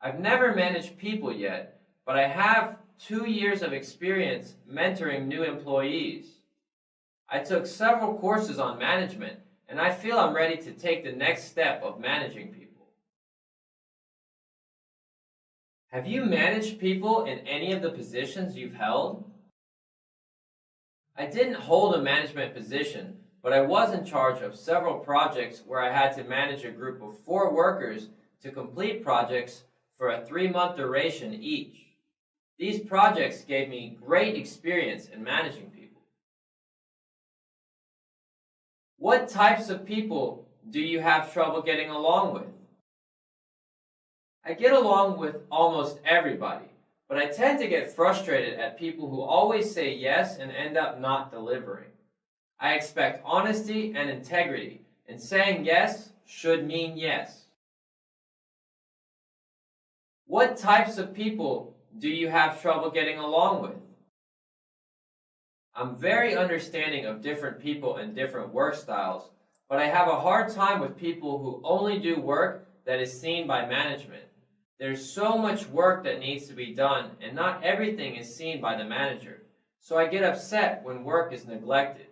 B: I've never managed people yet, but I have 2 years of experience mentoring new employees. I took several courses on management, and I feel I'm ready to take the next step of managing people. Have you managed people in any of the positions you've held? I didn't hold a management position, but I was in charge of several projects where I had to manage a group of 4 workers to complete projects for a 3-month duration each. These projects gave me great experience in managing people. What types of people do you have trouble getting along with? I get along with almost everybody, but I tend to get frustrated at people who always say yes and end up not delivering. I expect honesty and integrity, and saying yes should mean yes. What types of people do you have trouble getting along with? I'm very understanding of different people and different work styles, but I have a hard time with people who only do work that is seen by management. There's so much work that needs to be done, and not everything is seen by the manager, so I get upset when work is neglected.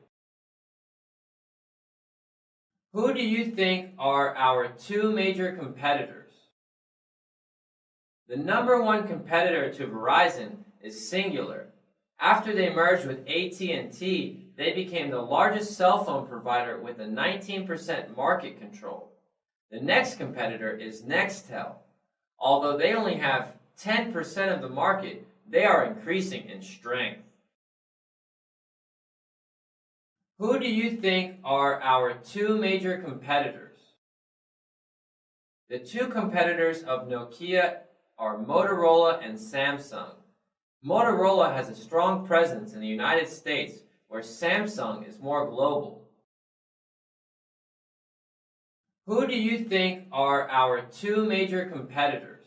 B: Who do you think are our two major competitors? The number one competitor to Verizon is Singular. After they merged with AT&T, they became the largest cell phone provider with a 19% market control. The next competitor is Nextel. Although they only have 10% of the market, they are increasing in strength. Who do you think are our two major competitors? The two competitors of Nokia are Motorola and Samsung. Motorola has a strong presence in the United States, where Samsung is more global. Who do you think are our two major competitors?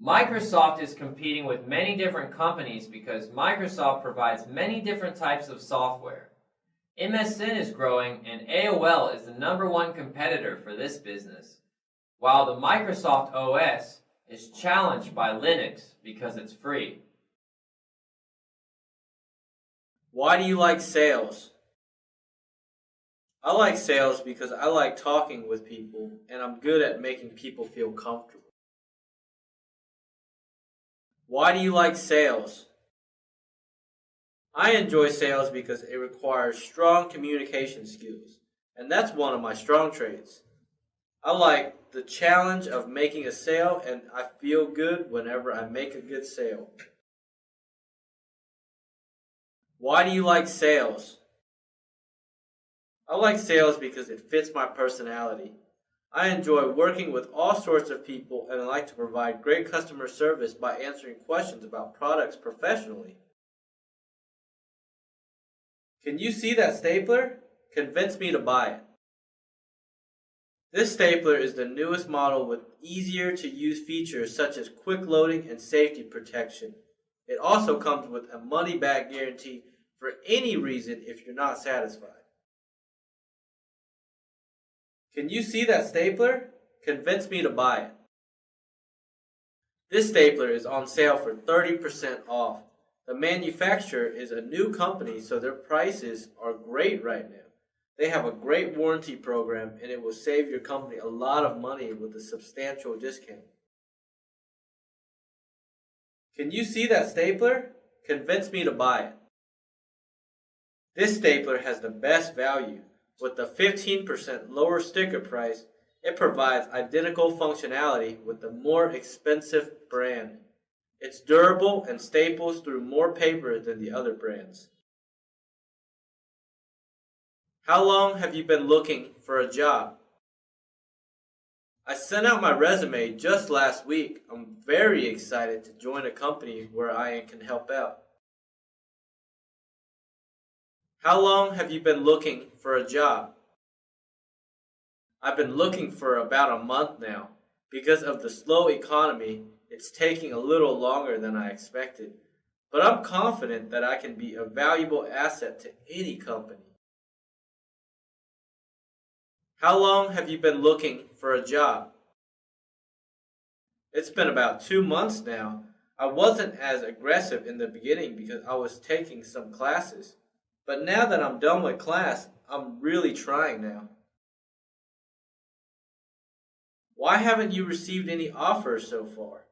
B: Microsoft is competing with many different companies because Microsoft provides many different types of software. MSN is growing, and AOL is the number one competitor for this business, while the Microsoft OS is challenged by Linux because it's free.
A: Why do you like sales? I like sales because I like talking with people, and I'm good at making people feel comfortable. Why do you like sales? I enjoy sales because it requires strong communication skills, and that's one of my strong traits. I like the challenge of making a sale, and I feel good whenever I make a good sale. Why do you like sales? I like sales because it fits my personality. I enjoy working with all sorts of people, and I like to provide great customer service by answering questions about products professionally. Can you see that stapler? Convince me to buy it. This stapler is the newest model with easier to use features such as quick loading and safety protection. It also comes with a money back guarantee for any reason if you're not satisfied. Can you see that stapler? Convince me to buy it. This stapler is on sale for 30% off. The manufacturer is a new company, so their prices are great right now. They have a great warranty program, and it will save your company a lot of money with a substantial discount. Can you see that stapler? Convince me to buy it. This stapler has the best value. With the 15% lower sticker price, it provides identical functionality with the more expensive brand. It's durable and staples through more paper than the other brands. How long have you been looking for a job? I sent out my resume just last week. I'm very excited to join a company where I can help out. How long have you been looking for a job? I've been looking for about a month now. Because of the slow economy, it's taking a little longer than I expected. But I'm confident that I can be a valuable asset to any company. How long have you been looking for a job? It's been about 2 months now. I wasn't as aggressive in the beginning because I was taking some classes. But now that I'm done with class, I'm really trying now. Why haven't you received any offers so far?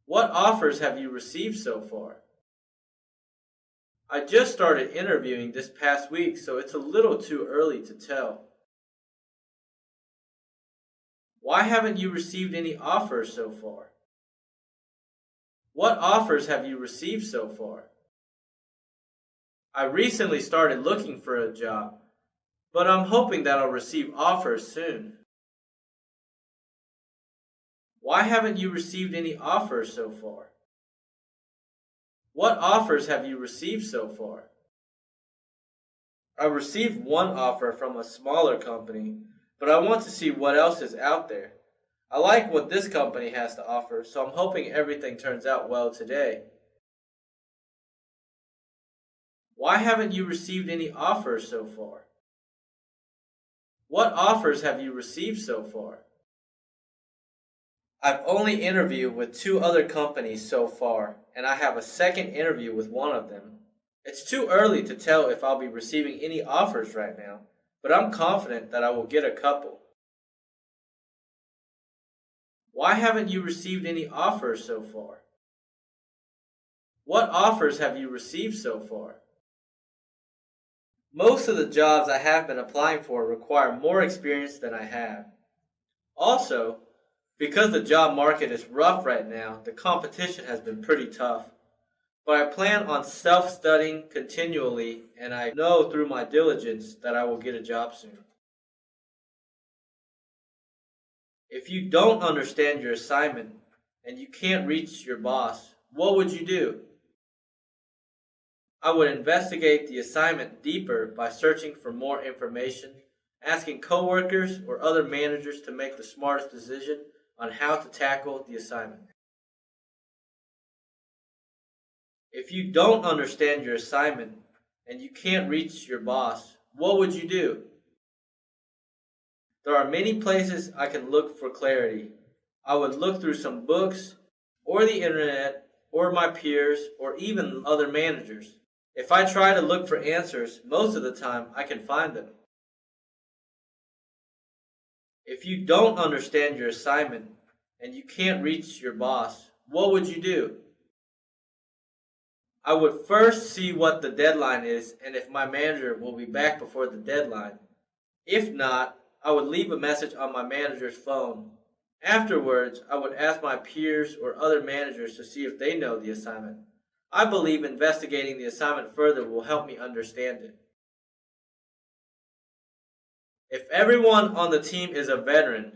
A: What offers have you received so far? I just started interviewing this past week, so it's a little too early to tell. Why haven't you received any offers so far? What offers have you received so far? I recently started looking for a job, but I'm hoping that I'll receive offers soon. Why haven't you received any offers so far? What offers have you received so far? I received one offer from a smaller company, but I want to see what else is out there. I like what this company has to offer, so I'm hoping everything turns out well today. Why haven't you received any offers so far? What offers have you received so far? I've only interviewed with two other companies so far, and I have a second interview with one of them. It's too early to tell if I'll be receiving any offers right now, but I'm confident that I will get a couple. Why haven't you received any offers so far? What offers have you received so far? Most of the jobs I have been applying for require more experience than I have. Also, because the job market is rough right now, the competition has been pretty tough. But I plan on self-studying continually, and I know through my diligence that I will get a job soon. If you don't understand your assignment and you can't reach your boss, what would you do? I would investigate the assignment deeper by searching for more information, asking coworkers or other managers to make the smartest decision on how to tackle the assignment. If you don't understand your assignment and you can't reach your boss, what would you do? There are many places I can look for clarity. I would look through some books, or the internet, or my peers, or even other managers. If I try to look for answers, most of the time I can find them. If you don't understand your assignment and you can't reach your boss, what would you do? I would first see what the deadline is and if my manager will be back before the deadline. If not, I would leave a message on my manager's phone. Afterwards, I would ask my peers or other managers to see if they know the assignment. I believe investigating the assignment further will help me understand it. If everyone on the team is a veteran,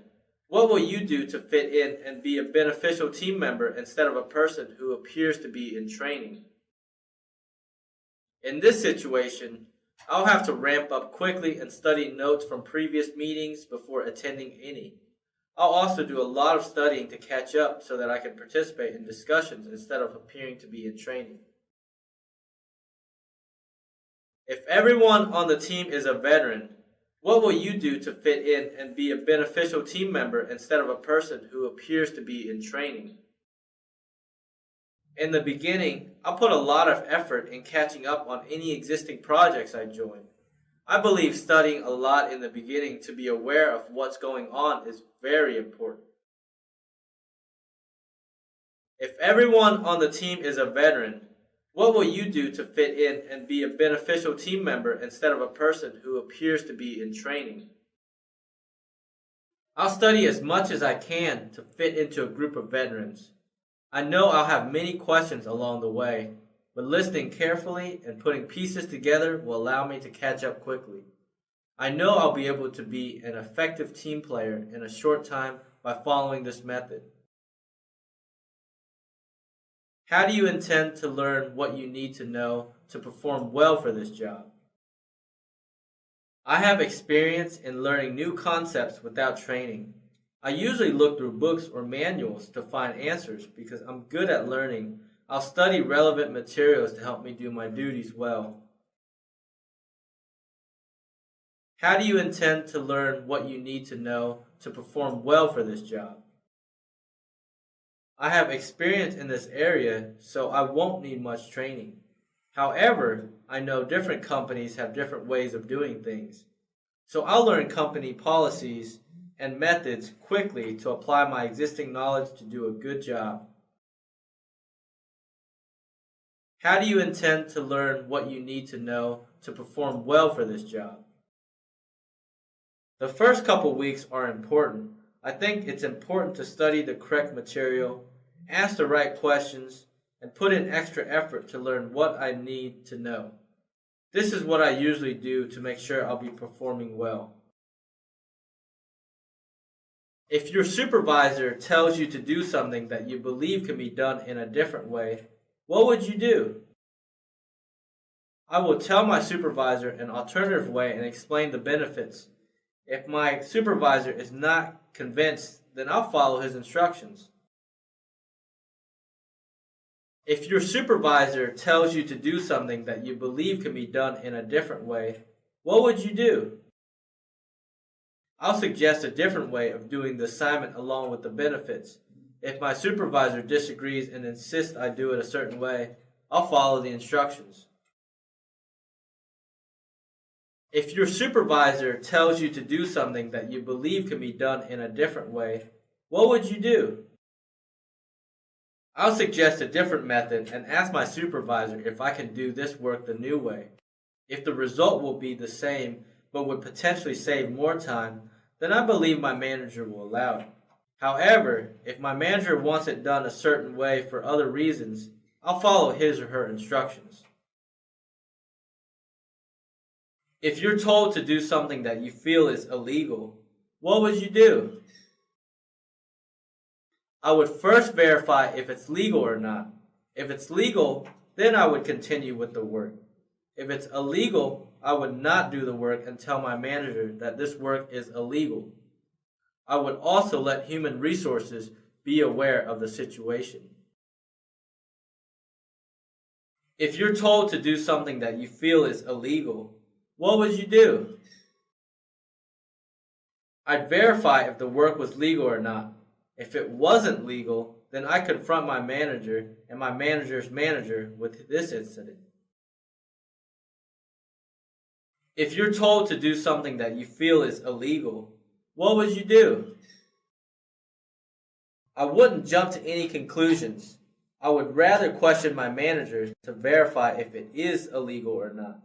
A: what will you do to fit in and be a beneficial team member instead of a person who appears to be in training? In this situation, I'll have to ramp up quickly and study notes from previous meetings before attending any. I'll also do a lot of studying to catch up so that I can participate in discussions instead of appearing to be in training. If everyone on the team is a veteran, what will you do to fit in and be a beneficial team member instead of a person who appears to be in training? In the beginning, I'll put a lot of effort in catching up on any existing projects I join. I believe studying a lot in the beginning to be aware of what's going on is very important. If everyone on the team is a veteran, what will you do to fit in and be a beneficial team member instead of a person who appears to be in training? I'll study as much as I can to fit into a group of veterans. I know I'll have many questions along the way, but listening carefully and putting pieces together will allow me to catch up quickly. I know I'll be able to be an effective team player in a short time by following this method. How do you intend to learn what you need to know to perform well for this job? I have experience in learning new concepts without training. I usually look through books or manuals to find answers because I'm good at learning. I'll study relevant materials to help me do my duties well. How do you intend to learn what you need to know to perform well for this job? I have experience in this area, so I won't need much training. However, I know different companies have different ways of doing things. So I'll learn company policies and methods quickly to apply my existing knowledge to do a good job. How do you intend to learn what you need to know to perform well for this job? The first couple weeks are important. I think it's important to study the correct material, ask the right questions, and put in extra effort to learn what I need to know. This is what I usually do to make sure I'll be performing well. If your supervisor tells you to do something that you believe can be done in a different way, what would you do? I will tell my supervisor an alternative way and explain the benefits. If my supervisor is not convinced, then I'll follow his instructions. If your supervisor tells you to do something that you believe can be done in a different way, what would you do? I'll suggest a different way of doing the assignment along with the benefits. If my supervisor disagrees and insists I do it a certain way, I'll follow the instructions. If your supervisor tells you to do something that you believe can be done in a different way, what would you do? I'll suggest a different method and ask my supervisor if I can do this work the new way. If the result will be the same but would potentially save more time, then I believe my manager will allow it. However, if my manager wants it done a certain way for other reasons, I'll follow his or her instructions. If you're told to do something that you feel is illegal, what would you do? I would first verify if it's legal or not. If it's legal, then I would continue with the work. If it's illegal, I would not do the work and tell my manager that this work is illegal. I would also let human resources be aware of the situation. If you're told to do something that you feel is illegal, what would you do? I'd verify if the work was legal or not. If it wasn't legal, then I confront my manager and my manager's manager with this incident. If you're told to do something that you feel is illegal, what would you do? I wouldn't jump to any conclusions. I would rather question my manager to verify if it is illegal or not.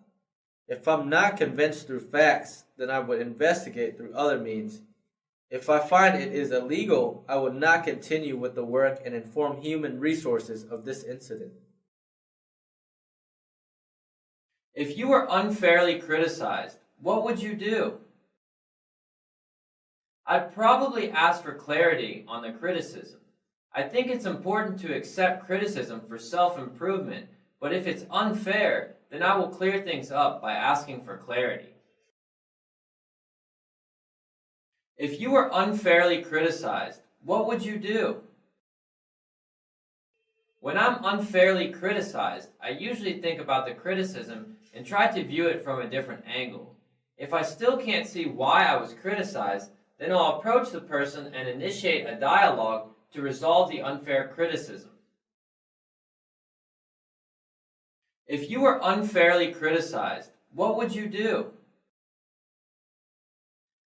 A: If I'm not convinced through facts, then I would investigate through other means. If I find it is illegal, I would not continue with the work and inform human resources of this incident.
B: If you were unfairly criticized, what would you do? I'd probably ask for clarity on the criticism. I think it's important to accept criticism for self-improvement, but if it's unfair, then I will clear things up by asking for clarity. If you were unfairly criticized, what would you do? When I'm unfairly criticized, I usually think about the criticism and try to view it from a different angle. If I still can't see why I was criticized, then I'll approach the person and initiate a dialogue to resolve the unfair criticism. If you were unfairly criticized, what would you do?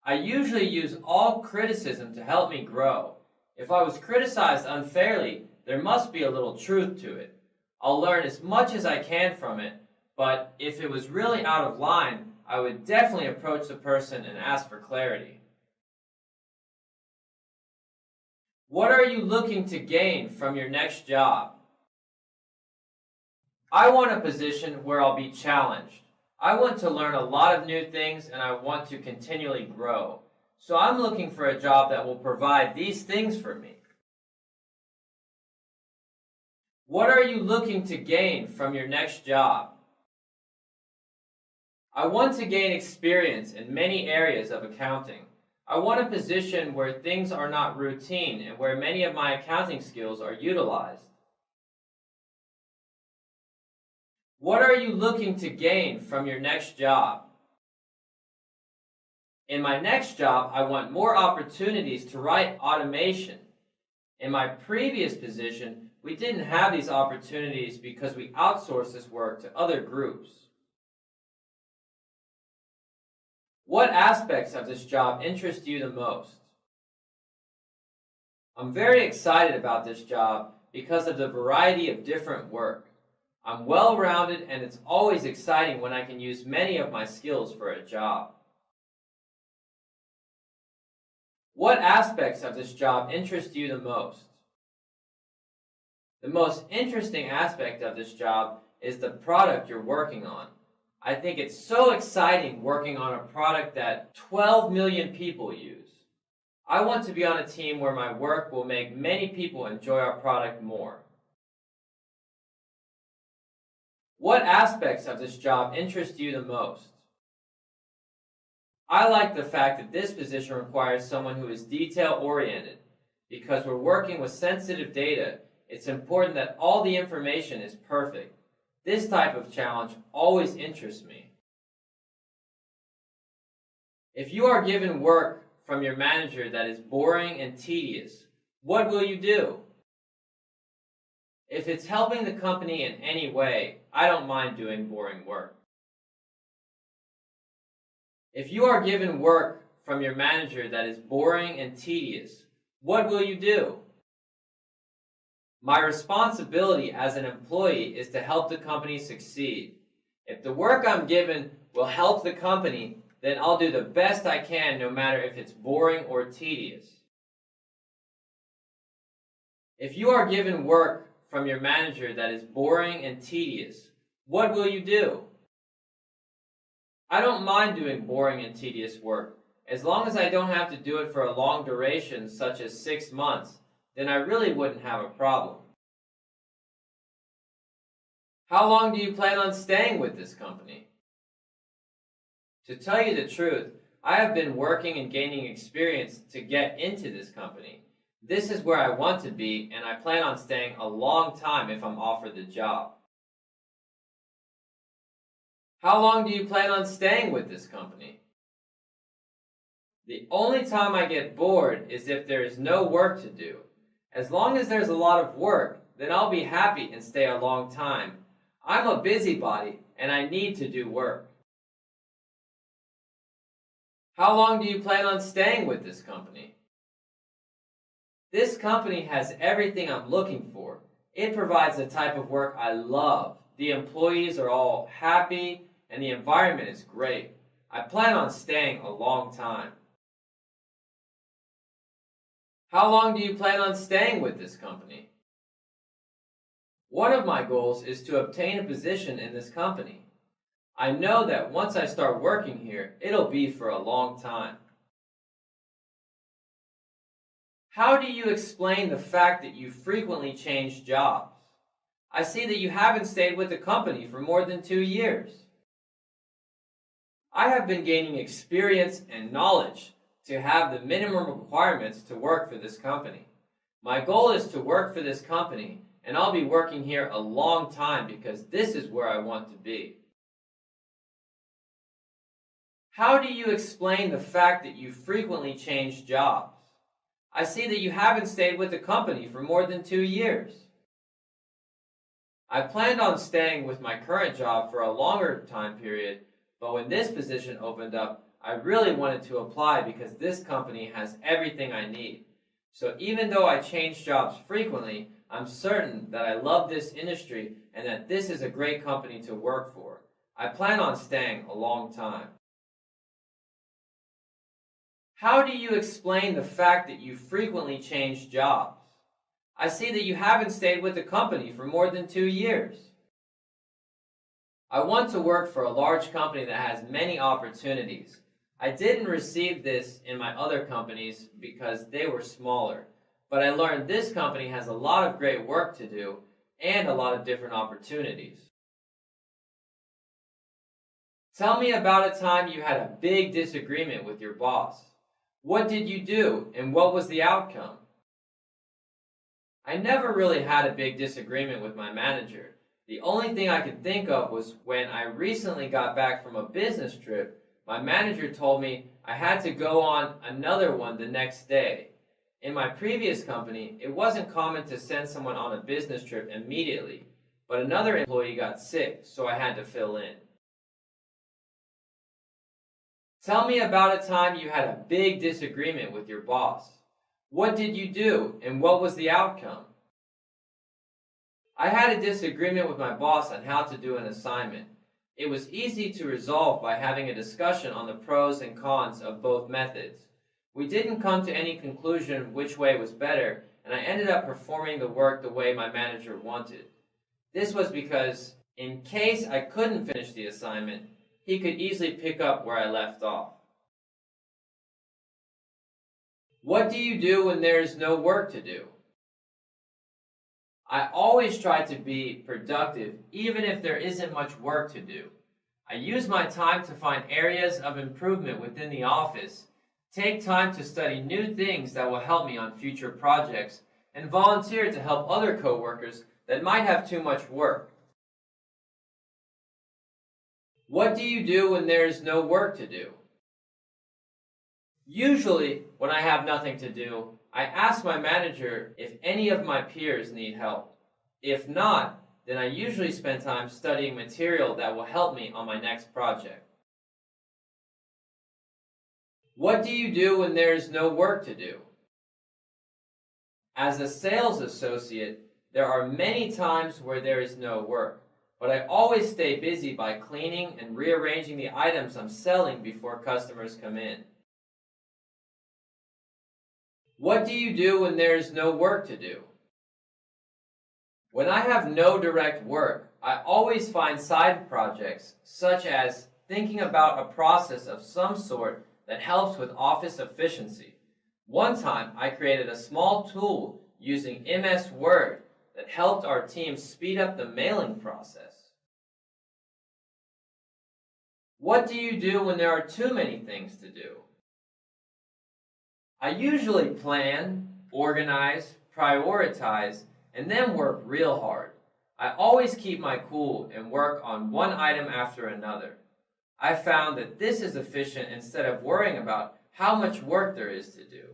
B: I usually use all criticism to help me grow. If I was criticized unfairly, there must be a little truth to it. I'll learn as much as I can from it, but if it was really out of line, I would definitely approach the person and ask for clarity. What are you looking to gain from your next job? I want a position where I'll be challenged. I want to learn a lot of new things and I want to continually grow. So I'm looking for a job that will provide these things for me. What are you looking to gain from your next job? I want to gain experience in many areas of accounting. I want a position where things are not routine and where many of my accounting skills are utilized. What are you looking to gain from your next job? In my next job, I want more opportunities to write automation. In my previous position, we didn't have these opportunities because we outsourced this work to other groups. What aspects of this job interest you the most? I'm very excited about this job because of the variety of different work. I'm well-rounded and it's always exciting when I can use many of my skills for a job. What aspects of this job interest you the most? The most interesting aspect of this job is the product you're working on. I think it's so exciting working on a product that 12 million people use. I want to be on a team where my work will make many people enjoy our product more. What aspects of this job interest you the most? I like the fact that this position requires someone who is detail-oriented. Because we're working with sensitive data, it's important that all the information is perfect. This type of challenge always interests me. If you are given work from your manager that is boring and tedious, what will you do? If it's helping the company in any way, I don't mind doing boring work. If you are given work from your manager that is boring and tedious, what will you do? My responsibility as an employee is to help the company succeed. If the work I'm given will help the company, then I'll do the best I can no matter if it's boring or tedious. If you are given work from your manager that is boring and tedious, what will you do? I don't mind doing boring and tedious work. As long as I don't have to do it for a long duration, such as 6 months, then I really wouldn't have a problem. How long do you plan on staying with this company? To tell you the truth, I have been working and gaining experience to get into this company. This is where I want to be, and I plan on staying a long time if I'm offered the job. How long do you plan on staying with this company? The only time I get bored is if there is no work to do. As long as there's a lot of work, then I'll be happy and stay a long time. I'm a busybody, and I need to do work. How long do you plan on staying with this company? This company has everything I'm looking for. It provides the type of work I love. The employees are all happy, and the environment is great. I plan on staying a long time. How long do you plan on staying with this company? One of my goals is to obtain a position in this company. I know that once I start working here, it'll be for a long time. How do you explain the fact that you frequently change jobs? I see that you haven't stayed with the company for more than 2 years. I have been gaining experience and knowledge to have the minimum requirements to work for this company. My goal is to work for this company, and I'll be working here a long time because this is where I want to be. How do you explain the fact that you frequently change jobs? I see that you haven't stayed with the company for more than 2 years. I planned on staying with my current job for a longer time period, but when this position opened up, I really wanted to apply because this company has everything I need. So even though I change jobs frequently, I'm certain that I love this industry and that this is a great company to work for. I plan on staying a long time. How do you explain the fact that you frequently change jobs? I see that you haven't stayed with the company for more than 2 years. I want to work for a large company that has many opportunities. I didn't receive this in my other companies because they were smaller, but I learned this company has a lot of great work to do and a lot of different opportunities. Tell me about a time you had a big disagreement with your boss. What did you do and what was the outcome? I never really had a big disagreement with my manager. The only thing I could think of was when I recently got back from a business trip. My manager told me I had to go on another one the next day. In my previous company, it wasn't common to send someone on a business trip immediately, but another employee got sick, so I had to fill in. Tell me about a time you had a big disagreement with your boss. What did you do, and what was the outcome? I had a disagreement with my boss on how to do an assignment. It was easy to resolve by having a discussion on the pros and cons of both methods. We didn't come to any conclusion which way was better, and I ended up performing the work the way my manager wanted. This was because, in case I couldn't finish the assignment, he could easily pick up where I left off. What do you do when there is no work to do? I always try to be productive even if there isn't much work to do. I use my time to find areas of improvement within the office, take time to study new things that will help me on future projects, and volunteer to help other coworkers that might have too much work. What do you do when there is no work to do? Usually, when I have nothing to do, I ask my manager if any of my peers need help. If not, then I usually spend time studying material that will help me on my next project. What do you do when there is no work to do? As a sales associate, there are many times where there is no work, but I always stay busy by cleaning and rearranging the items I'm selling before customers come in. What do you do when there is no work to do? When I have no direct work, I always find side projects, such as thinking about a process of some sort that helps with office efficiency. One time, I created a small tool using MS Word that helped our team speed up the mailing process. What do you do when there are too many things to do? I usually plan, organize, prioritize, and then work real hard. I always keep my cool and work on one item after another. I found that this is efficient instead of worrying about how much work there is to do.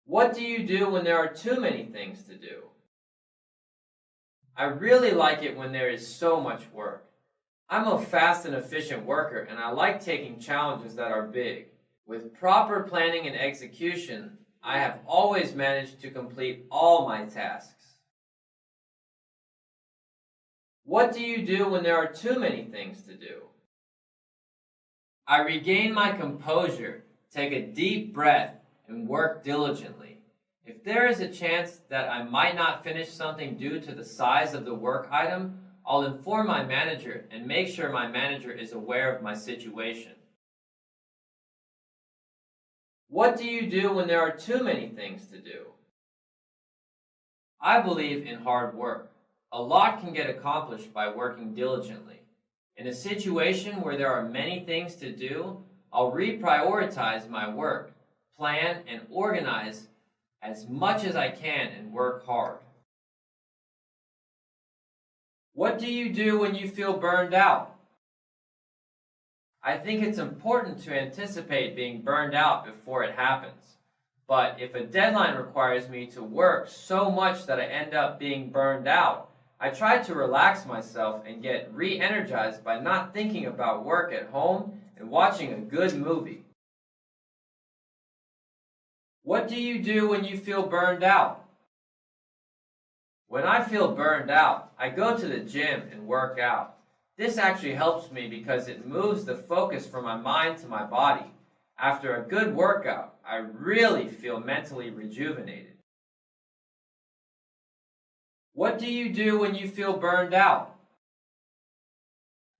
B: What do you do when there are too many things to do? I really like it when there is so much work. I'm a fast and efficient worker, and I like taking challenges that are big. With proper planning and execution, I have always managed to complete all my tasks. What do you do when there are too many things to do? I regain my composure, take a deep breath, and work diligently. If there is a chance that I might not finish something due to the size of the work item, I'll inform my manager and make sure my manager is aware of my situation. What do you do when there are too many things to do? I believe in hard work. A lot can get accomplished by working diligently. In a situation where there are many things to do, I'll reprioritize my work, plan and organize as much as I can and work hard. What do you do when you feel burned out? I think it's important to anticipate being burned out before it happens. But if a deadline requires me to work so much that I end up being burned out, I try to relax myself and get re-energized by not thinking about work at home and watching a good movie. What do you do when you feel burned out? When I feel burned out, I go to the gym and work out. This actually helps me because it moves the focus from my mind to my body. After a good workout, I really feel mentally rejuvenated. What do you do when you feel burned out?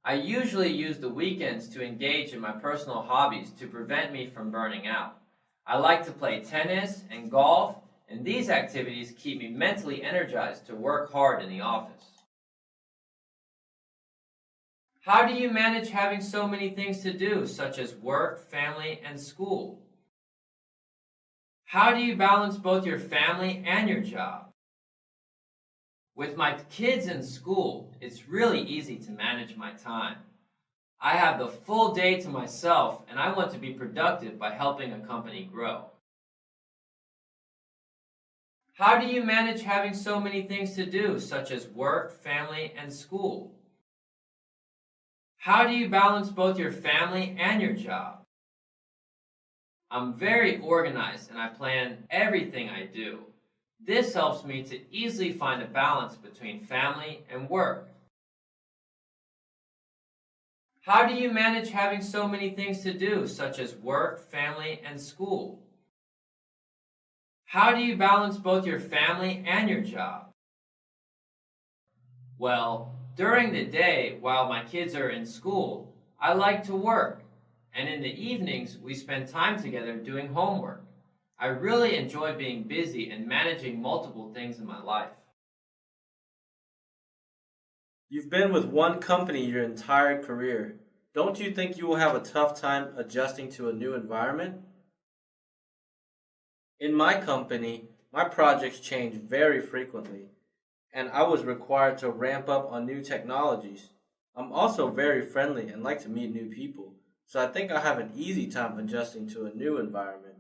B: I usually use the weekends to engage in my personal hobbies to prevent me from burning out. I like to play tennis and golf, and these activities keep me mentally energized to work hard in the office. How do you manage having so many things to do, such as work, family, and school? How do you balance both your family and your job? With my kids in school, it's really easy to manage my time. I have the full day to myself, and I want to be productive by helping a company grow. How do you manage having so many things to do, such as work, family, and school? How do you balance both your family and your job? I'm very organized and I plan everything I do. This helps me to easily find a balance between family and work. How do you manage having so many things to do, such as work, family, and school? How do you balance both your family and your job? Well, during the day, while my kids are in school, I like to work, and in the evenings, we spend time together doing homework. I really enjoy being busy and managing multiple things in my life.
A: You've been with one company your entire career. Don't you think you will have a tough time adjusting to a new environment? In my company, my projects change very frequently, and I was required to ramp up on new technologies. I'm also very friendly and like to meet new people, so I think I have an easy time adjusting to a new environment.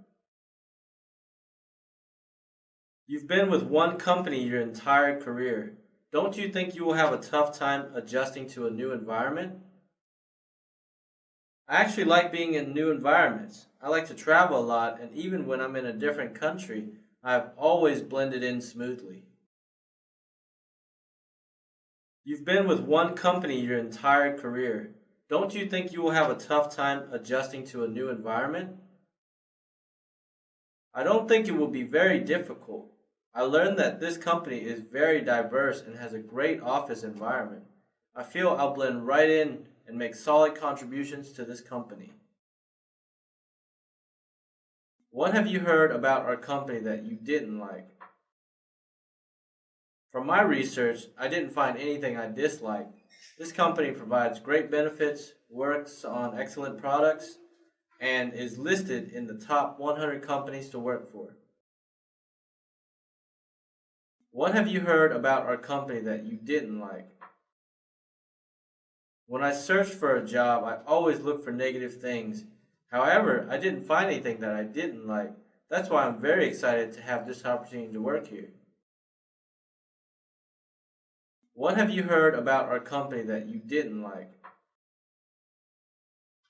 A: You've been with one company your entire career. Don't you think you will have a tough time adjusting to a new environment? I actually like being in new environments. I like to travel a lot, and even when I'm in a different country, I've always blended in smoothly. You've been with one company your entire career. Don't you think you will have a tough time adjusting to a new environment? I don't think it will be very difficult. I learned that this company is very diverse and has a great office environment. I feel I'll blend right in and make solid contributions to this company. What have you heard about our company that you didn't like? From my research, I didn't find anything I disliked. This company provides great benefits, works on excellent products, and is listed in the top 100 companies to work for. What have you heard about our company that you didn't like? When I searched for a job, I always looked for negative things. However, I didn't find anything that I didn't like. That's why I'm very excited to have this opportunity to work here. What have you heard about our company that you didn't like?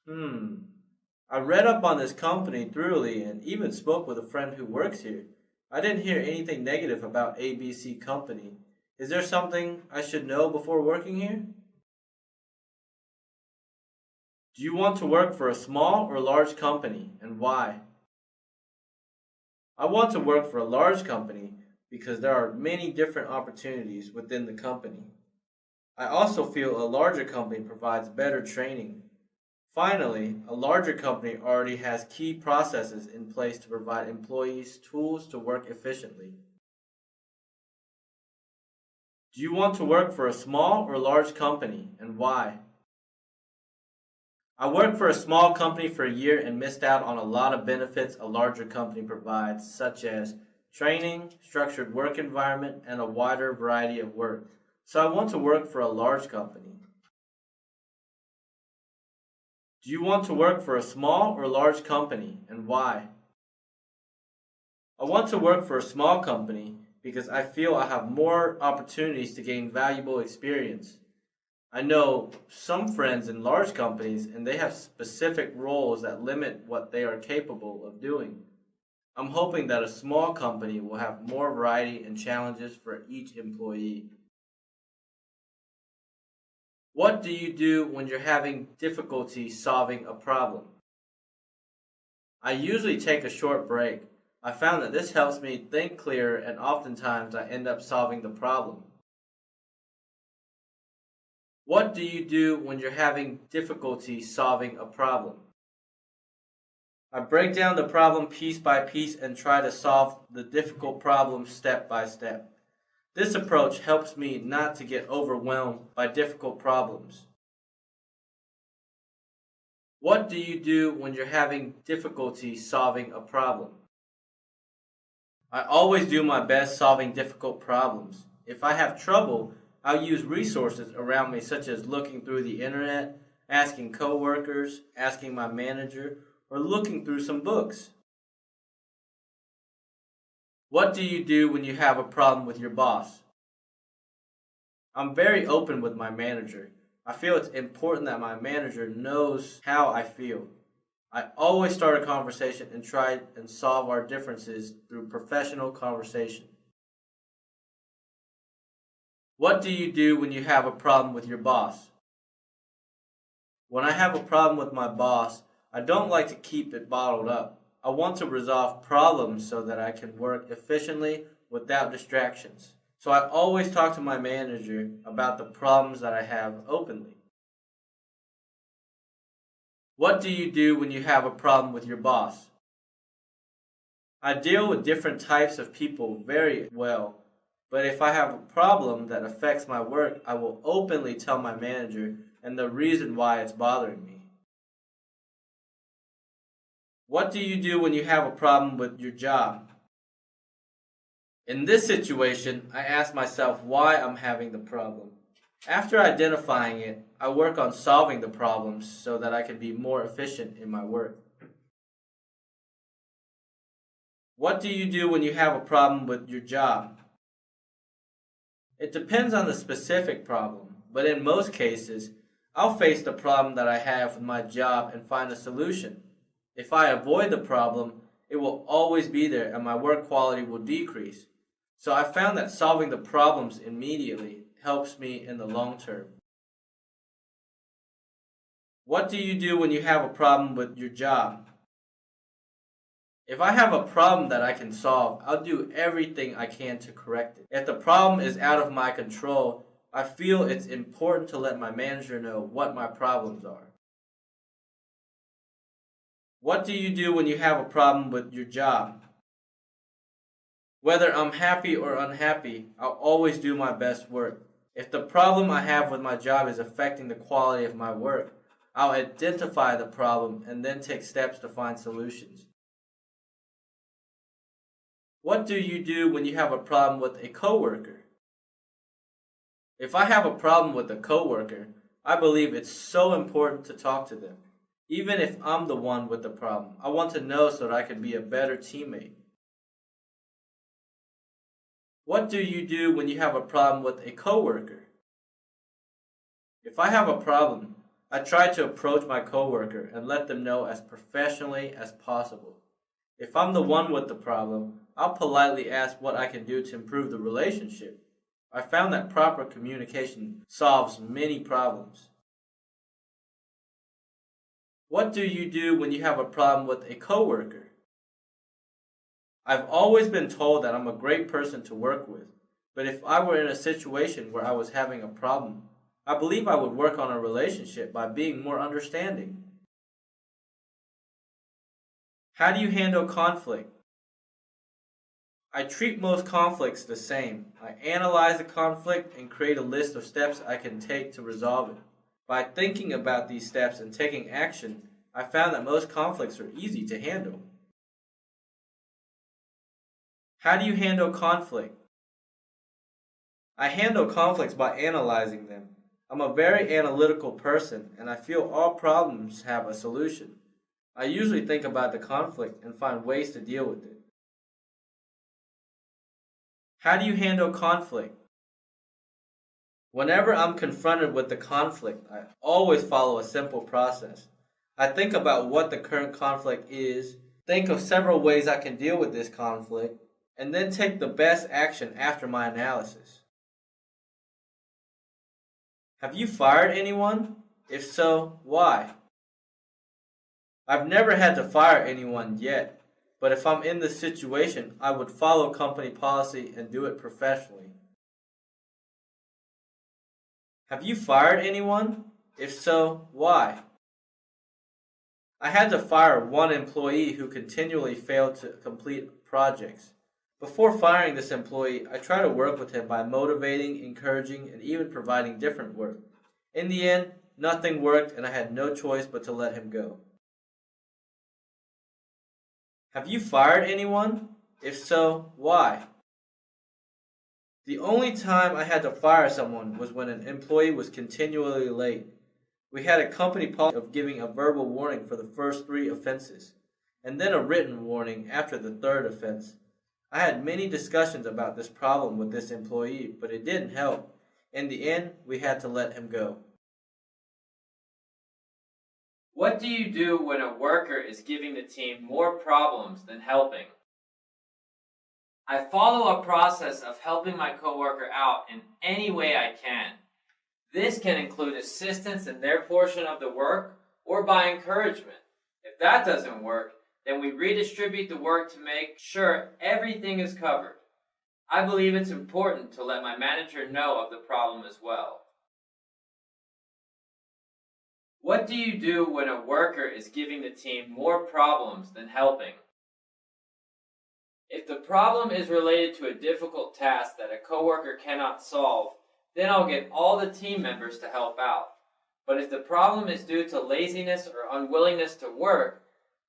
A: I read up on this company thoroughly and even spoke with a friend who works here. I didn't hear anything negative about ABC Company. Is there something I should know before working here? Do you want to work for a small or large company, and why? I want to work for a large company because there are many different opportunities within the company. I also feel a larger company provides better training. Finally, a larger company already has key processes in place to provide employees tools to work efficiently. Do you want to work for a small or large company, and why? I worked for a small company for a year and missed out on a lot of benefits a larger company provides, such as training, structured work environment, and a wider variety of work. So I want to work for a large company. Do you want to work for a small or large company, and why? I want to work for a small company because I feel I have more opportunities to gain valuable experience. I know some friends in large companies and they have specific roles that limit what they are capable of doing. I'm hoping that a small company will have more variety and challenges for each employee. What do you do when you're having difficulty solving a problem? I usually take a short break. I found that this helps me think clearer and oftentimes I end up solving the problem. What do you do when you're having difficulty solving a problem? I break down the problem piece by piece and try to solve the difficult problem step by step. This approach helps me not to get overwhelmed by difficult problems. What do you do when you're having difficulty solving a problem? I always do my best solving difficult problems. If I have trouble, I'll use resources around me such as looking through the internet, asking coworkers, asking my manager, or looking through some books. What do you do when you have a problem with your boss? I'm very open with my manager. I feel it's important that my manager knows how I feel. I always start a conversation and try and solve our differences through professional conversation. What do you do when you have a problem with your boss? When I have a problem with my boss, I don't like to keep it bottled up. I want to resolve problems so that I can work efficiently without distractions. So I always talk to my manager about the problems that I have openly. What do you do when you have a problem with your boss? I deal with different types of people very well, but if I have a problem that affects my work, I will openly tell my manager and the reason why it's bothering me. What do you do when you have a problem with your job? In this situation, I ask myself why I'm having the problem. After identifying it, I work on solving the problems so that I can be more efficient in my work. What do you do when you have a problem with your job? It depends on the specific problem, but in most cases, I'll face the problem that I have with my job and find a solution. If I avoid the problem, it will always be there and my work quality will decrease. So I found that solving the problems immediately helps me in the long term. What do you do when you have a problem with your job? If I have a problem that I can solve, I'll do everything I can to correct it. If the problem is out of my control, I feel it's important to let my manager know what my problems are. What do you do when you have a problem with your job? Whether I'm happy or unhappy, I'll always do my best work. If the problem I have with my job is affecting the quality of my work, I'll identify the problem and then take steps to find solutions. What do you do when you have a problem with a coworker? If I have a problem with a coworker, I believe it's so important to talk to them. Even if I'm the one with the problem, I want to know so that I can be a better teammate. What do you do when you have a problem with a coworker? If I have a problem, I try to approach my coworker and let them know as professionally as possible. If I'm the one with the problem, I'll politely ask what I can do to improve the relationship. I found that proper communication solves many problems. What do you do when you have a problem with a coworker? I've always been told that I'm a great person to work with, but if I were in a situation where I was having a problem, I believe I would work on a relationship by being more understanding. How do you handle conflict? I treat most conflicts the same. I analyze the conflict and create a list of steps I can take to resolve it. By thinking about these steps and taking action, I found that most conflicts are easy to handle. How do you handle conflict? I handle conflicts by analyzing them. I'm a very analytical person and I feel all problems have a solution. I usually think about the conflict and find ways to deal with it. How do you handle conflict? Whenever I'm confronted with the conflict, I always follow a simple process. I think about what the current conflict is, think of several ways I can deal with this conflict, and then take the best action after my analysis. Have you fired anyone? If so, why? I've never had to fire anyone yet, but if I'm in this situation, I would follow company policy and do it professionally. Have you fired anyone? If so, why? I had to fire one employee who continually failed to complete projects. Before firing this employee, I tried to work with him by motivating, encouraging, and even providing different work. In the end, nothing worked and I had no choice but to let him go. Have you fired anyone? If so, why? The only time I had to fire someone was when an employee was continually late. We had a company policy of giving a verbal warning for the first 3 offenses, and then a written warning after the 3rd offense. I had many discussions about this problem with this employee, but it didn't help. In the end, we had to let him go.
B: What do you do when a worker is giving the team more problems than helping? I follow a process of helping my coworker out in any way I can. This can include assistance in their portion of the work or by encouragement. If that doesn't work, Then we redistribute the work to make sure everything is covered. I believe it's important to let my manager know of the problem as well. What do you do when a worker is giving the team more problems than helping? If the problem is related to a difficult task that a coworker cannot solve, then I'll get all the team members to help out. But if the problem is due to laziness or unwillingness to work,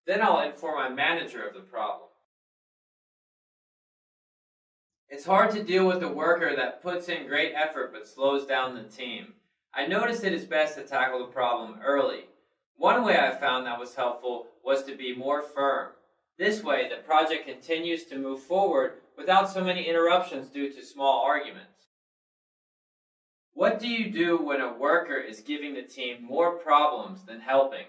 B: then I'll inform my manager of the problem. It's hard to deal with a worker that puts in great effort but slows down the team. I noticed it is best to tackle the problem early. One way I found that was helpful was to be more firm. This way, the project continues to move forward without so many interruptions due to small arguments. What do you do when a worker is giving the team more problems than helping?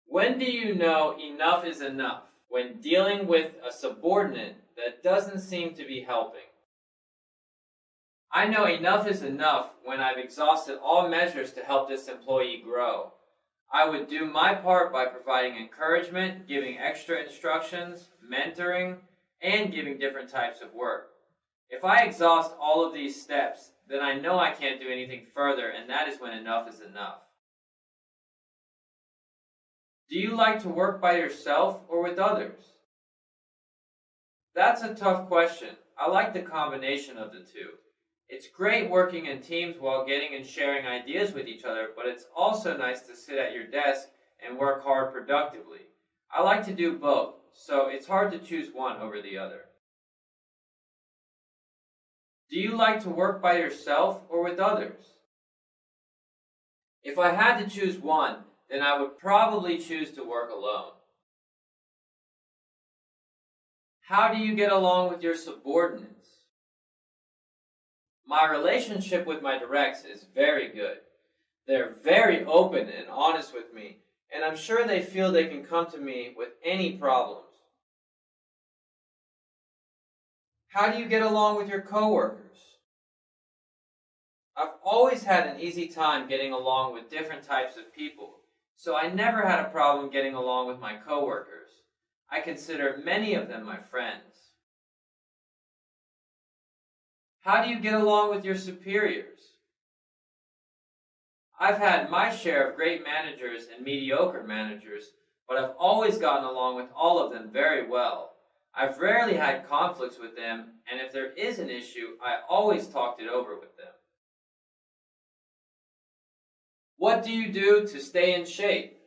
B: When do you know enough is enough when dealing with a subordinate that doesn't seem to be helping? I know enough is enough when I've exhausted all measures to help this employee grow. I would do my part by providing encouragement, giving extra instructions, mentoring, and giving different types of work. If I exhaust all of these steps, then I know I can't do anything further, and that is when enough is enough. Do you like to work by yourself or with others? That's a tough question. I like the combination of the two. It's great working in teams while getting and sharing ideas with each other, but it's also nice to sit at your desk and work hard productively. I like to do both, so it's hard to choose one over the other. Do you like to work by yourself or with others? If I had to choose one, then I would probably choose to work alone. How do you get along with your subordinates? My relationship with my directs is very good. They're very open and honest with me, and I'm sure they feel they can come to me with any problems. How do you get along with your coworkers? I've always had an easy time getting along with different types of people, so I never had a problem getting along with my coworkers. I consider many of them my friends. How do you get along with your superiors? I've had my share of great managers and mediocre managers, but I've always gotten along with all of them very well. I've rarely had conflicts with them, and if there is an issue, I always talked it over with them. What do you do to stay in shape?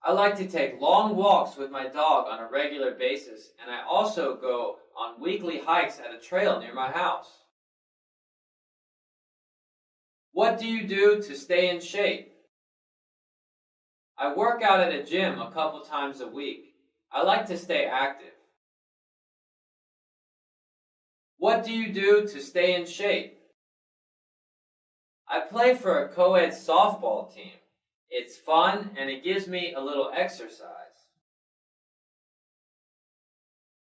B: I like to take long walks with my dog on a regular basis, and I also go on weekly hikes at a trail near my house. What do you do to stay in shape? I work out at a gym a couple times a week. I like to stay active. What do you do to stay in shape? I play for a co-ed softball team. It's fun and it gives me a little exercise.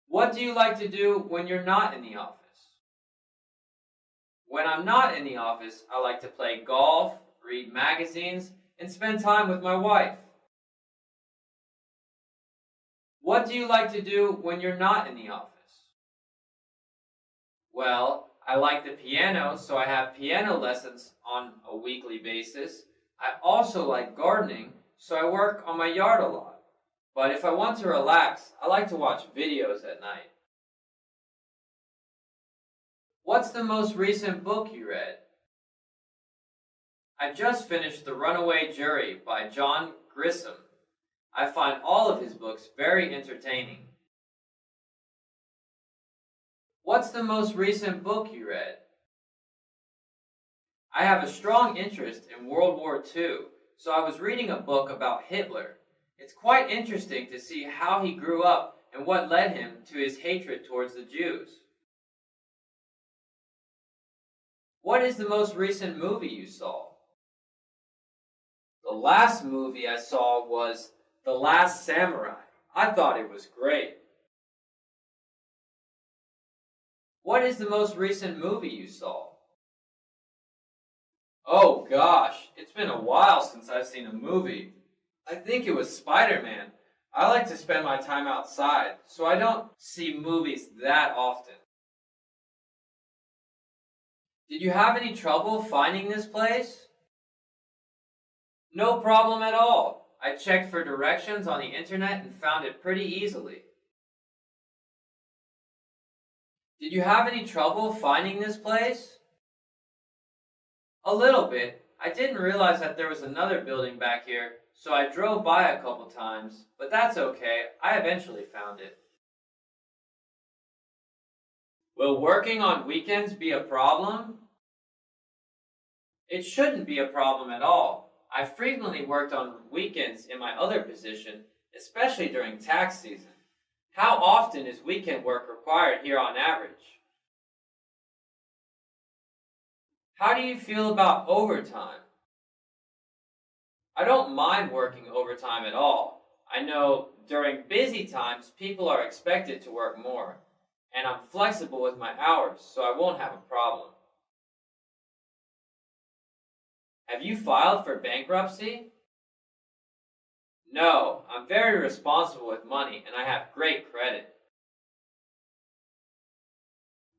B: What do you like to do when you're not in the office? When I'm not in the office, I like to play golf, read magazines, and spend time with my wife. What do you like to do when you're not in the office? Well, I like the piano, so I have piano lessons on a weekly basis. I also like gardening, so I work on my yard a lot. But if I want to relax, I like to watch videos at night. What's the most recent book you read? I just finished The Runaway Jury by John Grisham. I find all of his books very entertaining. What's the most recent book you read? I have a strong interest in World War II, so I was reading a book about Hitler. It's quite interesting to see how he grew up and what led him to his hatred towards the Jews. What is the most recent movie you saw? The last movie I saw was The Last Samurai. I thought it was great. What is the most recent movie you saw? Oh gosh, it's been a while since I've seen a movie. I think it was Spider-Man. I like to spend my time outside, so I don't see movies that often. Did you have any trouble finding this place? No problem at all. I checked for directions on the internet and found it pretty easily. Did you have any trouble finding this place? A little bit. I didn't realize that there was another building back here, so I drove by a couple times, but that's okay. I eventually found it. Will working on weekends be a problem? It shouldn't be a problem at all. I frequently worked on weekends in my other position, especially during tax season. How often is weekend work required here on average? How do you feel about overtime? I don't mind working overtime at all. I know during busy times people are expected to work more, and I'm flexible with my hours, so I won't have a problem. Have you filed for bankruptcy? No, I'm very responsible with money and I have great credit.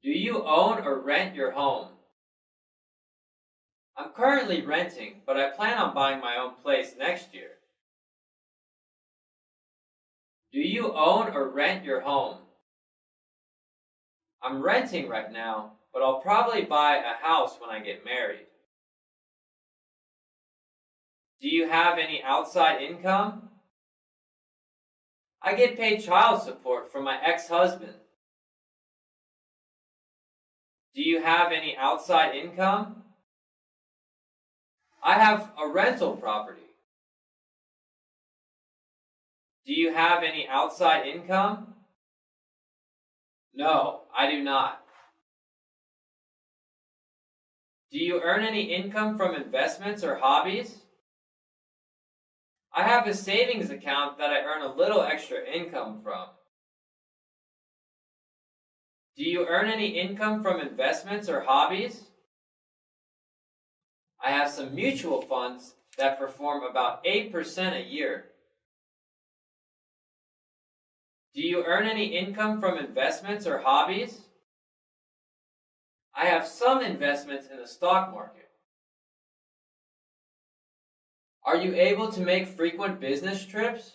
B: Do you own or rent your home? I'm currently renting, but I plan on buying my own place next year. Do you own or rent your home? I'm renting right now, but I'll probably buy a house when I get married. Do you have any outside income? I get paid child support from my ex-husband. Do you have any outside income? I have a rental property. Do you have any outside income? No, I do not. Do you earn any income from investments or hobbies? I have a savings account that I earn a little extra income from. Do you earn any income from investments or hobbies? I have some mutual funds that perform about 8% a year. Do you earn any income from investments or hobbies? I have some investments in the stock market. Are you able to make frequent business trips?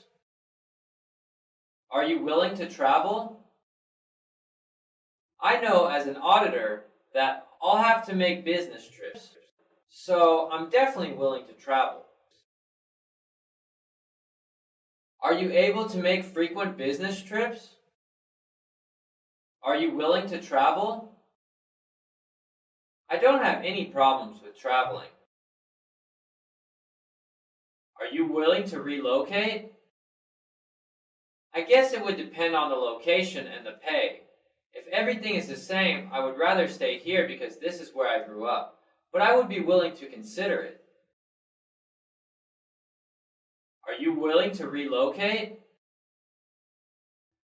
B: Are you willing to travel? I know as an auditor that I'll have to make business trips, so I'm definitely willing to travel. Are you able to make frequent business trips? Are you willing to travel? I don't have any problems with traveling. Are you willing to relocate? I guess it would depend on the location and the pay. If everything is the same, I would rather stay here because this is where I grew up, but I would be willing to consider it. Are you willing to relocate?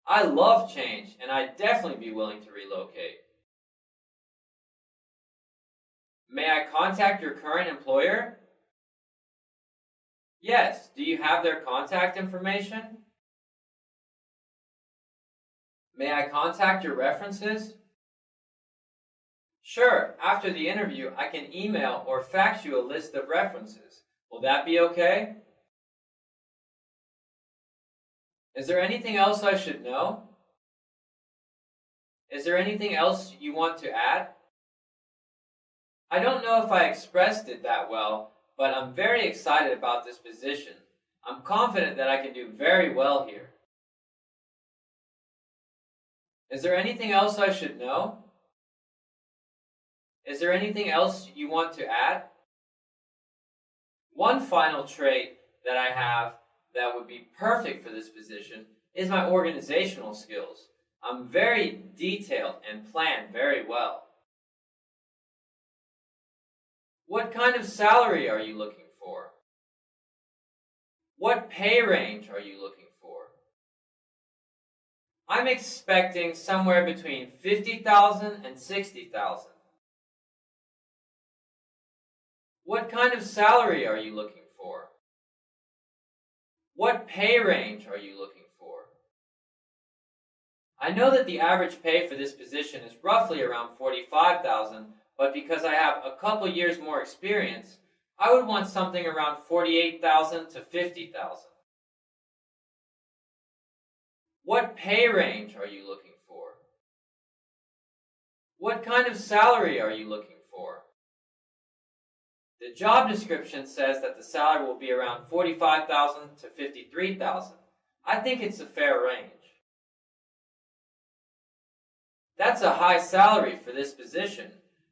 B: I love change, and I'd definitely be willing to relocate. May I contact your current employer? Yes. Do you have their contact information? May I contact your references? Sure. After the interview, I can email or fax you a list of references. Will that be okay? Is there anything else I should know? Is there anything else you want to add? I don't know if I expressed it that well, but I'm very excited about this position. I'm confident that I can do very well here. Is there anything else I should know? Is there anything else you want to add? One final trait that I have that would be perfect for this position is my organizational skills. I'm very detailed and plan very well. What kind of salary are you looking for? What pay range are you looking for? I'm expecting somewhere between $50,000 and $60,000. What kind of salary are you looking for? What pay range are you looking for? I know that the average pay for this position is roughly around $45,000, but because I have a couple years more experience, I would want something around $48,000 to $50,000. What pay range are you looking for? What kind of salary are you looking for? The job description says that the salary will be around $45,000 to $53,000. I think it's a fair range. That's a high salary for this position.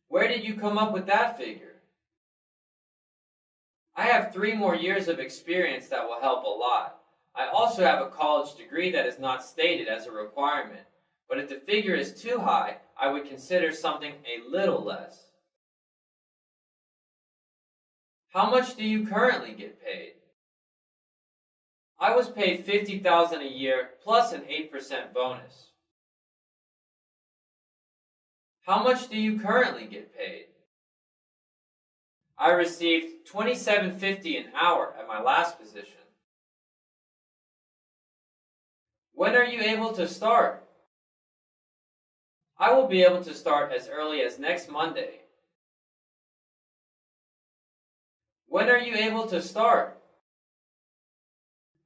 B: Where did you come up with that figure? I have 3 more years of experience that will help a lot. I also have a college degree that is not stated as a requirement, but if the figure is too high, I would consider something a little less. How much do you currently get paid? I was paid $50,000 a year plus an 8% bonus. How much do you currently get paid? I received $27.50 an hour at my last position. When are you able to start? I will be able to start as early as next Monday. When are you able to start?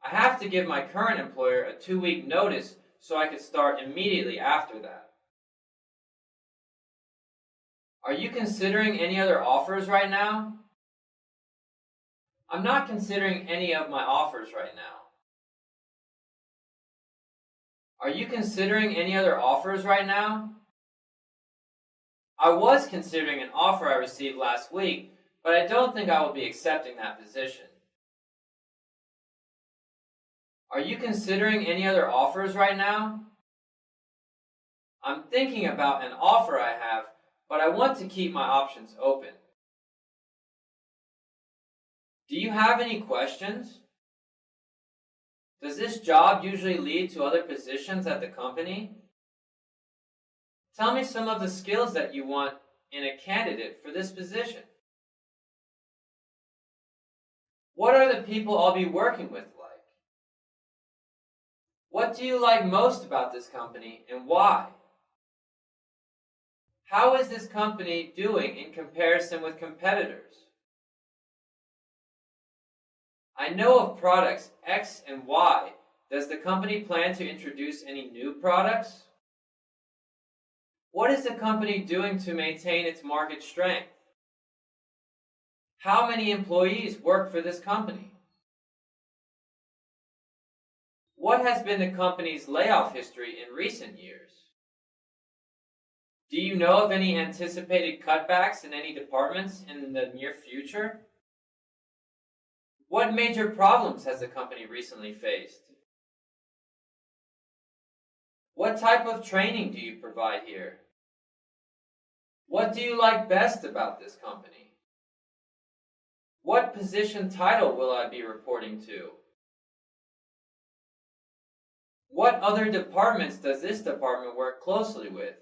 B: I have to give my current employer a 2-week notice so I could start immediately after that. Are you considering any other offers right now? I'm not considering any of my offers right now. Are you considering any other offers right now? I was considering an offer I received last week, but I don't think I will be accepting that position. Are you considering any other offers right now? I'm thinking about an offer I have, but I want to keep my options open. Do you have any questions? Does this job usually lead to other positions at the company? Tell me some of the skills that you want in a candidate for this position. What are the people I'll be working with like? What do you like most about this company and why? How is this company doing in comparison with competitors? I know of products X and Y. Does the company plan to introduce any new products? What is the company doing to maintain its market strength? How many employees work for this company? What has been the company's layoff history in recent years? Do you know of any anticipated cutbacks in any departments in the near future? What major problems has the company recently faced? What type of training do you provide here? What do you like best about this company? What position title will I be reporting to? What other departments does this department work closely with?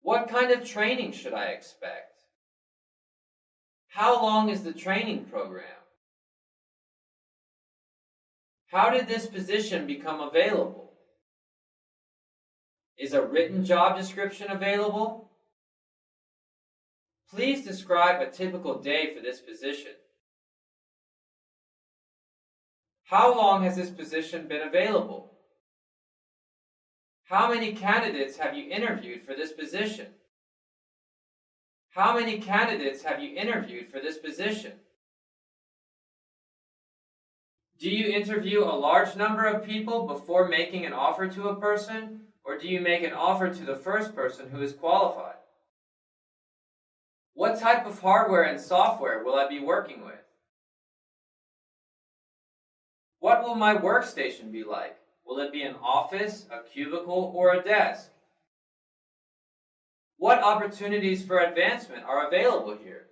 B: What kind of training should I expect? How long is the training program? How did this position become available? Is a written job description available? Please describe a typical day for this position. How long has this position been available? How many candidates have you interviewed for this position? How many candidates have you interviewed for this position? Do you interview a large number of people before making an offer to a person, or do you make an offer to the first person who is qualified? What type of hardware and software will I be working with? What will my workstation be like? Will it be an office, a cubicle, or a desk? What opportunities for advancement are available here?